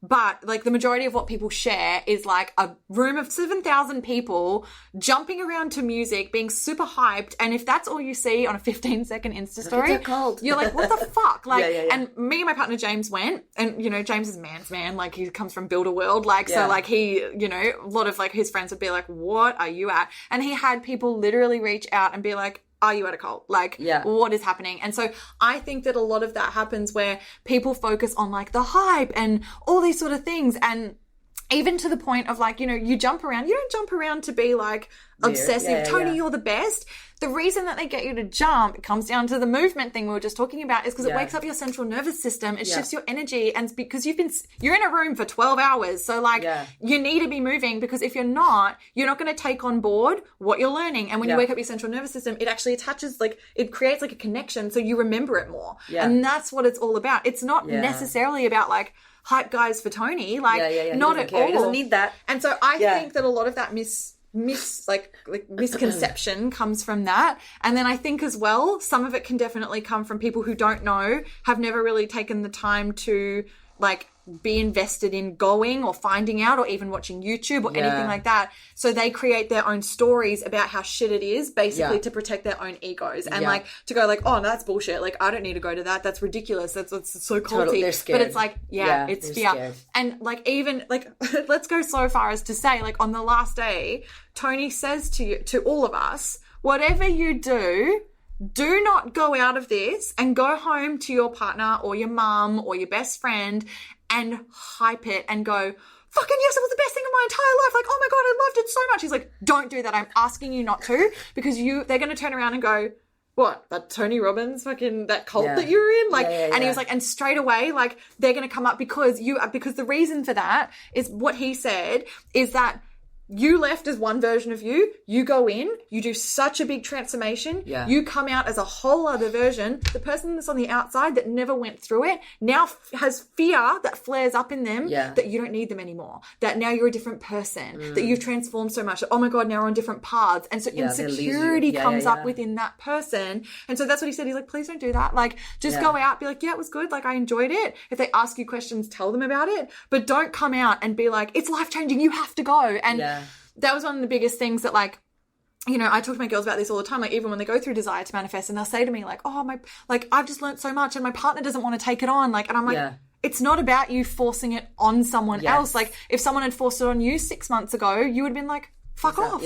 S2: But like the majority of what people share is like a room of 7,000 people jumping around to music, being super hyped. And if that's all you see on a 15-second Insta story, you're like, what the fuck? Like, and me and my partner James went, and you know, James is man's man. Like, he comes from Builder World. Like, so like he, you know, a lot of like his friends would be like, what are you at? And he had people literally reach out and be like, are you at a cult? Like, what is happening? And so I think that a lot of that happens where people focus on like the hype and all these sort of things. And even to the point of like, you know, you don't jump around to be like obsessive. Tony, you're the best. The reason that they get you to jump, it comes down to the movement thing we were just talking about, is because it wakes up your central nervous system. It shifts your energy. And because you're in a room for 12 hours. So like you need to be moving, because if you're not going to take on board what you're learning. And when you wake up your central nervous system, it actually attaches, like it creates like a connection. So you remember it more. And that's what it's all about. It's not necessarily about like hype guys for Tony. Like not at all.
S1: He doesn't need that.
S2: And so I think that a lot of that misconception comes from that. And then I think as well, some of it can definitely come from people who don't know, have never really taken the time to like be invested in going or finding out or even watching YouTube or anything like that. So they create their own stories about how shit it is, basically to protect their own egos and like to go like, oh, no, that's bullshit. Like, I don't need to go to that. That's ridiculous. That's so culty.
S1: Totally, they're scared.
S2: But it's like, it's fear. Scared. And like, even like, let's go so far as to say, like, on the last day, Tony says to all of us, whatever you do not go out of this and go home to your partner or your mum or your best friend and hype it and go, fucking yes, it was the best thing of my entire life. Like, oh my God, I loved it so much. He's like, don't do that. I'm asking you not to, because they're going to turn around and go, what, that Tony Robbins fucking, that cult that you were in? Like, and he was like, and straight away, like, they're going to come up because the reason for that is what he said is that you left as one version of you. You go in, you do such a big transformation. Yeah. You come out as a whole other version. The person that's on the outside that never went through it now has fear that flares up in them that you don't need them anymore. That now you're a different person. That you've transformed so much. That, oh my God, now we're on different paths. And so insecurity comes up within that person. And so that's what he said. He's like, please don't do that. Like, just go out, be like, yeah, it was good. Like, I enjoyed it. If they ask you questions, tell them about it. But don't come out and be like, it's life-changing. You have to go. And that was one of the biggest things that, like, you know, I talk to my girls about this all the time. Like, even when they go through Desire to Manifest, and they'll say to me, like, oh, I've just learned so much and my partner doesn't want to take it on. Like, and I'm like, it's not about you forcing it on someone else. Like, if someone had forced it on you 6 months ago, you would have been like, fuck off.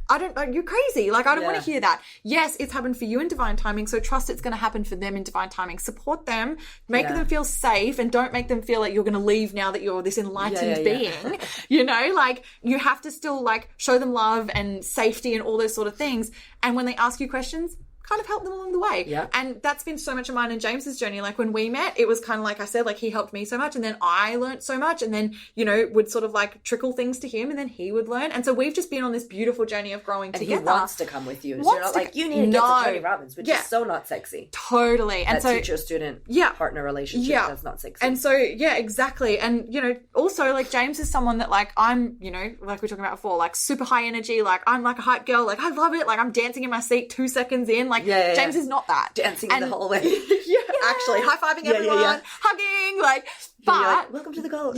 S2: I don't like, you're crazy. Like, I don't want to hear that. Yes, it's happened for you in divine timing. So trust it's going to happen for them in divine timing. Support them, make them feel safe, and don't make them feel like you're going to leave now that you're this enlightened being. You know, like, you have to still like show them love and safety and all those sort of things. And when they ask you questions, kind of help them along the way. Yeah. And that's been so much of mine and James's journey. Like, when we met, it was kind of like I said, like, he helped me so much, and then I learned so much, and then, you know, would sort of like trickle things to him, and then he would learn. And so we've just been on this beautiful journey of growing together.
S1: And he wants to come with you. So you're not like, you need to get to Tony Robbins, which is so not sexy.
S2: Totally. And
S1: that
S2: so
S1: teacher-student partner relationship, that's not sexy.
S2: And so, exactly. And, you know, also, like, James is someone that, like, I'm, you know, like we were talking about before, like, super high energy. Like, I'm like a hype girl. Like, I love it. Like, I'm dancing in my seat 2 seconds in. Like, James is not that.
S1: Dancing in the hallway.
S2: Actually, high-fiving everyone, hugging, like, but
S1: like, welcome to the goal.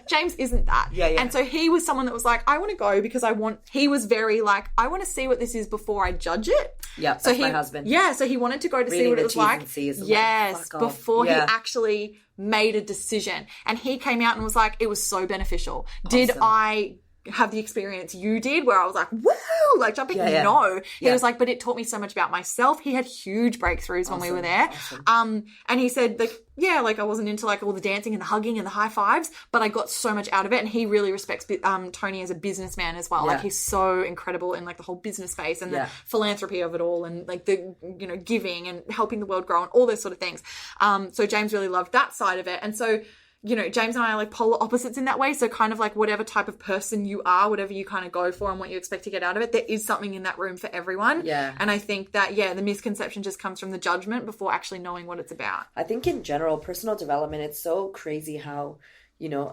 S2: James isn't that. And so he was someone that was like, I want to go because he was very like, I want to see what this is before I judge it.
S1: Yeah, so that's my husband.
S2: Yeah, so he wanted to go to see what it was like. Yes, before he actually made a decision. And he came out and was like, it was so beneficial. Awesome. Did I have the experience you did where I was like, woo, like jumping? No. He was like, but it taught me so much about myself. He had huge breakthroughs when we were there. And he said, like, like, I wasn't into like all the dancing and the hugging and the high fives, but I got so much out of it. And he really respects Tony as a businessman as well. Like, he's so incredible in like the whole business space and the philanthropy of it all, and like the, you know, giving and helping the world grow and all those sort of things. So James really loved that side of it. And so, you know, James and I are like polar opposites in that way. So kind of like whatever type of person you are, whatever you kind of go for and what you expect to get out of it, there is something in that room for everyone.
S1: Yeah.
S2: And I think that, the misconception just comes from the judgment before actually knowing what it's about.
S1: I think in general, personal development, it's so crazy how, you know,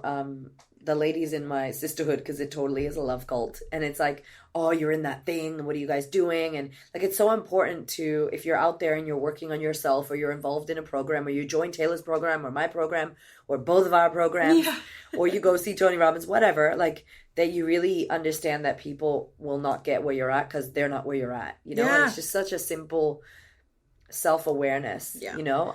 S1: the ladies in my sisterhood, because it totally is a love cult, and it's like, oh, you're in that thing, what are you guys doing? And like, it's so important to, if you're out there and you're working on yourself, or you're involved in a program, or you join Taylor's program or my program or both of our programs, or you go see Tony Robbins, whatever, like, that you really understand that people will not get where you're at because they're not where you're at, you know. And it's just such a simple self-awareness, you know.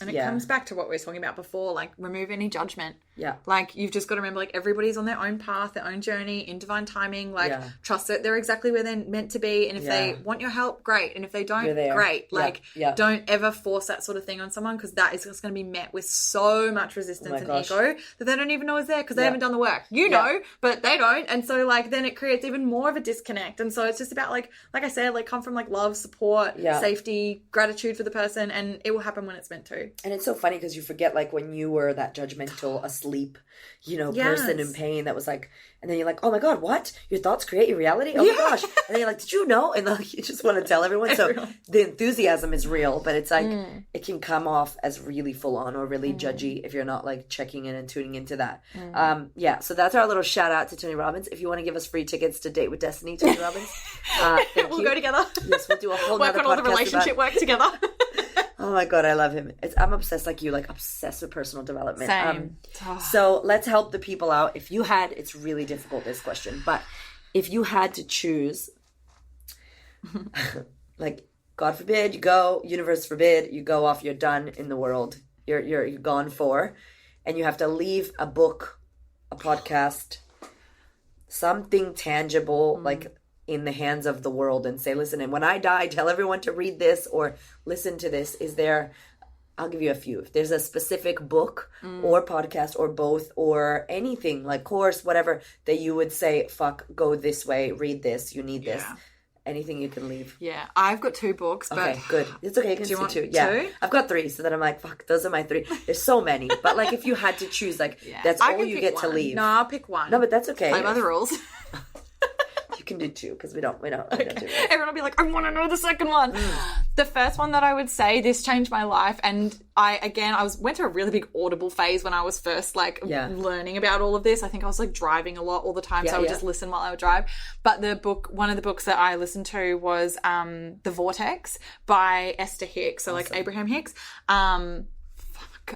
S2: And it comes back to what we were talking about before, like, remove any judgment.
S1: Yeah.
S2: Like, you've just got to remember, like, everybody's on their own path, their own journey, in divine timing. Like, trust that they're exactly where they're meant to be. And if they want your help, great. And if they don't, great. Like, don't ever force that sort of thing on someone, because that is just going to be met with so much resistance and ego that they don't even know is there, because they haven't done the work. You know, but they don't. And so, like, then it creates even more of a disconnect. And so it's just about, like I said, like, come from, like, love, support, safety, gratitude for the person, and it will happen when it's meant to.
S1: And it's so funny because you forget, like, when you were that judgmental, asleep, you know, person in pain that was like, and then you're like, oh my God, what? Your thoughts create your reality? Oh my gosh. And then you're like, did you know? And like, you just want to tell everyone. So the enthusiasm is real, but it's like, it can come off as really full on or really judgy if you're not like checking in and tuning into that. So that's our little shout out to Tony Robbins. If you want to give us free tickets to Date with Destiny, Tony Robbins,
S2: we'll go together.
S1: Yes, we'll do a whole
S2: work on all the relationship work together.
S1: Oh my God, I love him. I'm obsessed like you, like obsessed with personal development.
S2: Same.
S1: So let's help the people out. If you had, it's really difficult, this question, but if you had to choose, like, God forbid you go, universe forbid you go off, you're done in the world, you're gone for, and you have to leave a book, a podcast, something tangible, like in the hands of the world, and say, listen, and when I die, tell everyone to read this or listen to this. Is there, I'll give you a few. If there's a specific book or podcast or both or anything, like course, whatever, that you would say, fuck, go this way, read this, you need this. Anything you can leave.
S2: Yeah, I've got 2 books, but...
S1: Okay, good. It's okay, you can do 2. Yeah.
S2: 2?
S1: I've got 3, so that I'm like, fuck, those are my 3. There's so many. But like, if you had to choose, like, that's all you get to leave.
S2: No, I'll pick 1.
S1: No, but that's okay.
S2: Play by the rules.
S1: You can do 2 because we don't do that.
S2: Everyone will be like, I want to know the second one. The first one that I would say, this changed my life, and I went through a really big Audible phase when I was first learning about all of this. I think I was like driving a lot all the time, so I would just listen while I would drive. But one of the books that I listened to was The Vortex by Esther Hicks, so like Abraham Hicks. I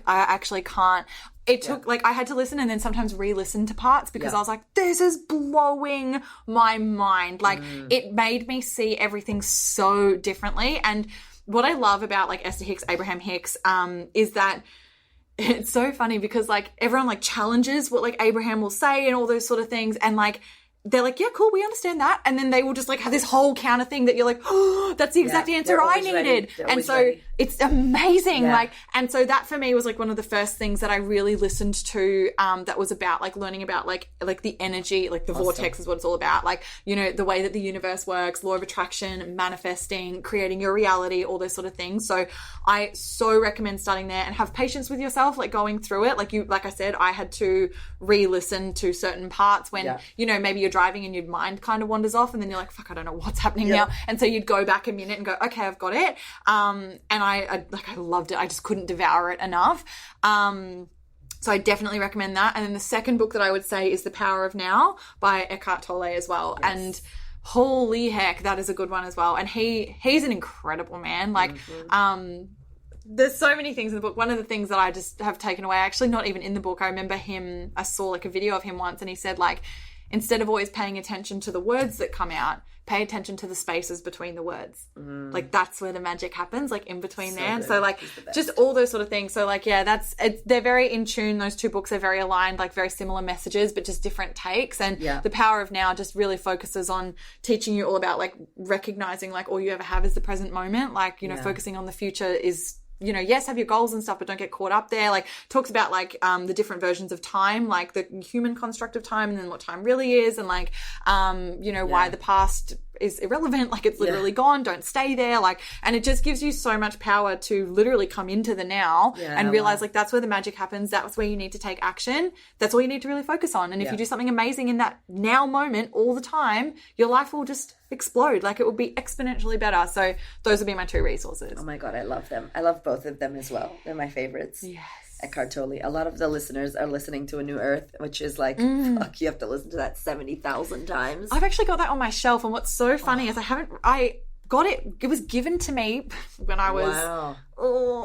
S2: actually can't. It took, I had to listen and then sometimes re-listen to parts because I was like, this is blowing my mind. Like, it made me see everything so differently. And what I love about, like, Esther Hicks, Abraham Hicks, is that it's so funny because, like, everyone, like, challenges what, like, Abraham will say and all those sort of things. And, like, they're like, yeah, cool, we understand that. And then they will just, like, have this whole counter thing that you're like, oh, that's the exact answer I needed. And so it's amazing. Yeah. Like, and so that for me was, like, one of the first things that I really listened to that was about, like, learning about, like the energy, like the vortex is what it's all about. Like, you know, the way that the universe works, law of attraction, manifesting, creating your reality, all those sort of things. So I so recommend starting there and have patience with yourself, like, going through it. Like I said, I had to re-listen to certain parts when, you know, maybe you're driving and your mind kind of wanders off and then you're like, fuck, I don't know what's happening now. And so you'd go back a minute and go, okay, I've got it. And I loved it. I just couldn't devour it enough. So I definitely recommend that. And then the second book that I would say is The Power of Now by Eckhart Tolle as well. Yes. And holy heck, that is a good one as well. And he's an incredible man. Like, there's so many things in the book. One of the things that I just have taken away, actually not even in the book, I remember I saw like a video of him once and he said, like, instead of always paying attention to the words that come out, pay attention to the spaces between the words. Like, that's where the magic happens, like, in between there. And so, like, just all those sort of things. So, like, yeah, they're very in tune. Those 2 books are very aligned, like, very similar messages, but just different takes. And The Power of Now just really focuses on teaching you all about, like, recognizing, like, all you ever have is the present moment. Like, you know, focusing on the future is, you know, yes, have your goals and stuff, but don't get caught up there. Like, talks about, like, the different versions of time, like the human construct of time and then what time really is and, like, you know, why the past is irrelevant. Like, it's literally gone. Don't stay there. Like, and it just gives you so much power to literally come into the now and realize like that's where the magic happens. That's where you need to take action. That's all you need to really focus on. And if you do something amazing in that now moment all the time, your life will just explode. Like, it will be exponentially better. So those would be my 2 resources.
S1: Oh my God, I love them. I love both of them as well. They're my favorites.
S2: Yes.
S1: Eckhart Tolle. A lot of the listeners are listening to A New Earth, which is like, fuck, you have to listen to that 70,000 times.
S2: I've actually got that on my shelf, and what's so funny is I got it. It was given to me when I was,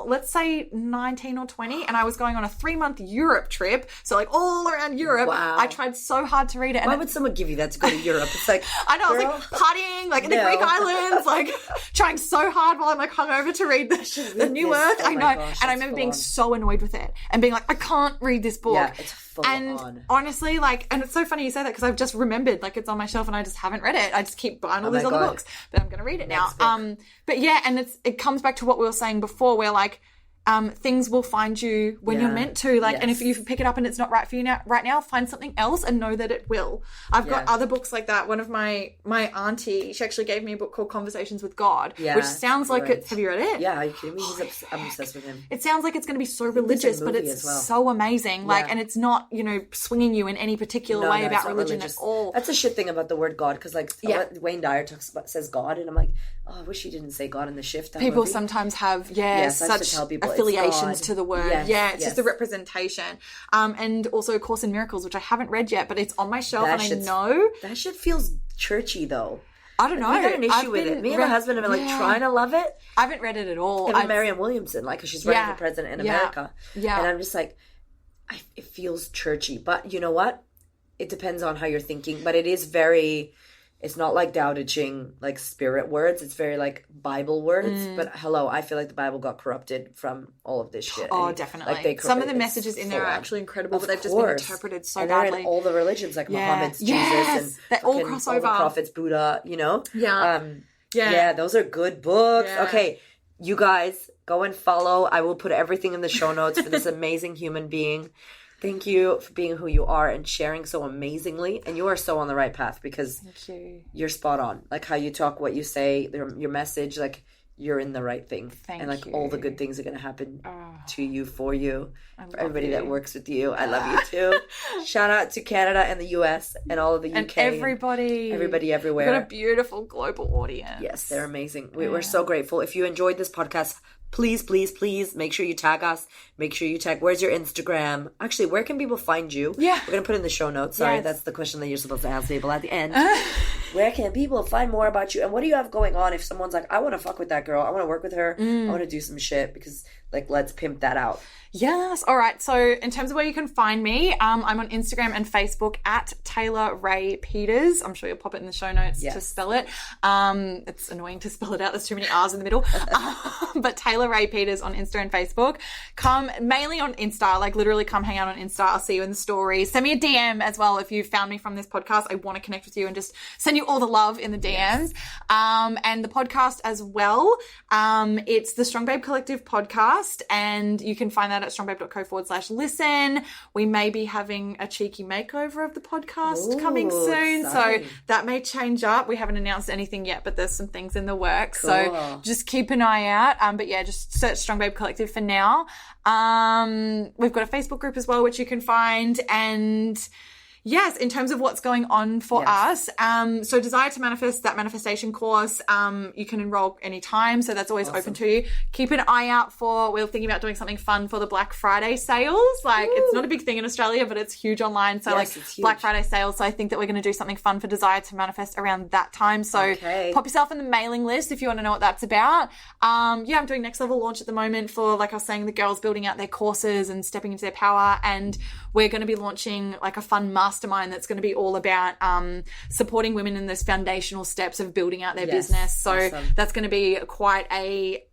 S2: let's say 19 or 20, and I was going on a 3-month Europe trip. So like all around Europe, I tried so hard to read it. And
S1: why would someone give you that to go to Europe? It's like,
S2: I know, girl. I was like partying, like in the Greek islands, like trying so hard while I'm like hungover to read the New Earth. I know. Gosh, and I remember being so annoyed with it and being like, I can't read this book.
S1: Yeah, it's full on.
S2: Honestly, like, and it's so funny you say that because I've just remembered, like, it's on my shelf and I just haven't read it. I just keep buying all these other books, but I'm going to read it now. But yeah, and it comes back to what we were saying before, where like, things will find you when you're meant to, like, and if you pick it up and it's not right for you right now, find something else and know that it will. I've got other books like that. One of my auntie, she actually gave me a book called Conversations with God, which sounds like it's, have you read it?
S1: Yeah, are you kidding me? I'm obsessed with him.
S2: It sounds like it's going to be so religious, but it's so amazing. Like, and it's not, swinging you in any particular way about religion at all.
S1: That's a shit thing about the word God, because like Wayne Dyer says God, and I'm like, oh, I wish he didn't say God in The Shift.
S2: People sometimes have, such affiliations to the word. It's just a representation. And also A Course in Miracles, which I haven't read yet, but it's on my shelf, and I know.
S1: That shit feels churchy, though.
S2: I don't know.
S1: I got an issue with it. Me and my husband have been like trying to love it.
S2: I haven't read it at all.
S1: Even Marianne Williamson, like, because she's running for president in America. Yeah. And I'm just like, it feels churchy. But you know what? It depends on how you're thinking. But it is very... It's not like Tao Te Ching, like spirit words. It's very like Bible words. But hello, I feel like the Bible got corrupted from all of this shit.
S2: Oh, definitely. Like some of the messages in there are actually incredible, but they've just been interpreted so badly.
S1: They're in all the religions, like Muhammad's Jesus, and
S2: they all cross over.
S1: All the prophets, Buddha,
S2: Yeah.
S1: Those are good books.
S2: Yeah.
S1: Okay, you guys, go and follow. I will put everything in the show notes for this amazing human being. Thank you for being who you are and sharing so amazingly. And you are so on the right path, because you're spot on. Like how you talk, what you say, your message, like you're in the right thing.
S2: Thank you.
S1: All the good things are going to happen to you, for you, for everybody that works with you. I love you too. Shout out to Canada and the US and all of the UK.
S2: And everybody
S1: everywhere.
S2: We've got a beautiful global audience.
S1: Yes, they're amazing. We're so grateful. If you enjoyed this podcast, please make sure you tag us. Make sure you tag. Where's your Instagram? Actually, where can people find you?
S2: Yeah.
S1: We're going to put it in the show notes. Sorry, that's the question that you're supposed to ask people at the end. Where can people find more about you? And what do you have going on if someone's like, I want to fuck with that girl. I want to work with her. I want to do some shit, because like, let's pimp that out.
S2: Yes. All right. So in terms of where you can find me, I'm on Instagram and Facebook at Taylor Rae Peters. I'm sure you'll pop it in the show notes to spell it. It's annoying to spell it out. There's too many R's in the middle. But Taylor Rae Peters on Insta and Facebook. Come mainly on Insta, like literally come hang out on Insta. I'll see you in the story. Send me a DM as well if you found me from this podcast. I want to connect with you and just send you all the love in the DMs. And the podcast as well. It's the Strong Babe Collective podcast, and you can find that at strongbabe.co/listen. We may be having a cheeky makeover of the podcast coming soon.
S1: Exciting.
S2: So that may change up. We haven't announced anything yet, but there's some things in the works. Cool. So just keep an eye out. But yeah, just search Strong Babe Collective for now. We've got a Facebook group as well, which you can find. And yes, in terms of what's going on for us, so Desire to Manifest, that manifestation course, you can enroll anytime, so that's always open to you. Keep an eye out we're thinking about doing something fun for the Black Friday sales. Like, it's not a big thing in Australia, but it's huge online, so it's huge. Black Friday sales, so I think that we're going to do something fun for Desire to Manifest around that time, so pop yourself in the mailing list if you want to know what that's about. I'm doing Next Level Launch at the moment for, like I was saying, the girls building out their courses and stepping into their power, and we're going to be launching like a fun mastermind that's going to be all about supporting women in those foundational steps of building out their business. So that's going to be quite a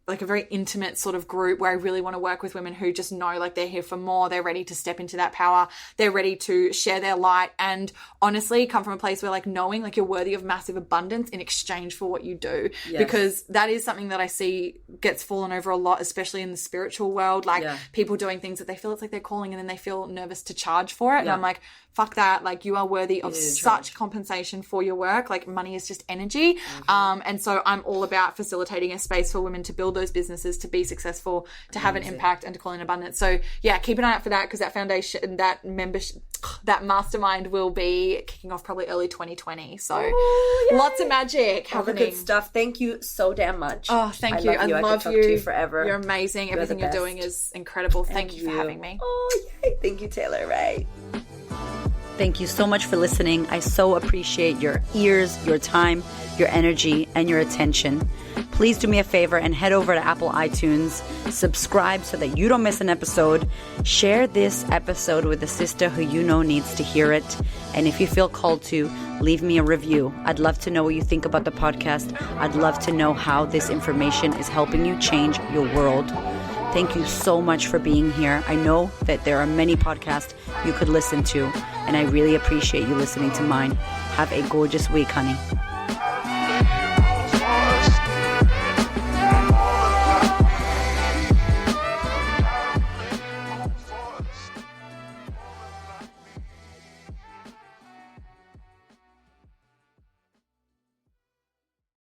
S2: very intimate sort of group where I really want to work with women who just know like they're here for more. They're ready to step into that power. They're ready to share their light and honestly come from a place where like knowing like you're worthy of massive abundance in exchange for what you do. Because that is something that I see gets fallen over a lot, especially in the spiritual world. Like people doing things that they feel it's like they're calling and then they feel nervous to charge for it. And I'm like, fuck that. Like, you are worthy of such compensation for your work. Like, money is just energy. And so I'm all about facilitating a space for women to build those businesses, to be successful, to have an impact, and to call in abundance. So yeah, keep an eye out for that, because that foundation, that membership, that mastermind will be kicking off probably early 2020. So lots of magic happening.
S1: Good stuff. Thank you so damn much.
S2: Oh, thank you. I love
S1: I could talk to you forever.
S2: You're amazing. Everything you're doing is incredible. Thank you for having me.
S1: Oh, yay. Thank you, Taylor Rae. Thank you so much for listening. I so appreciate your ears, your time, your energy, and your attention. Please do me a favor and head over to Apple iTunes, subscribe so that you don't miss an episode, share this episode with a sister who you know needs to hear it, and if you feel called to, leave me a review. I'd love to know what you think about the podcast. I'd love to know how this information is helping you change your world. Thank you so much for being here. I know that there are many podcasts you could listen to, and I really appreciate you listening to mine. Have a gorgeous week, honey.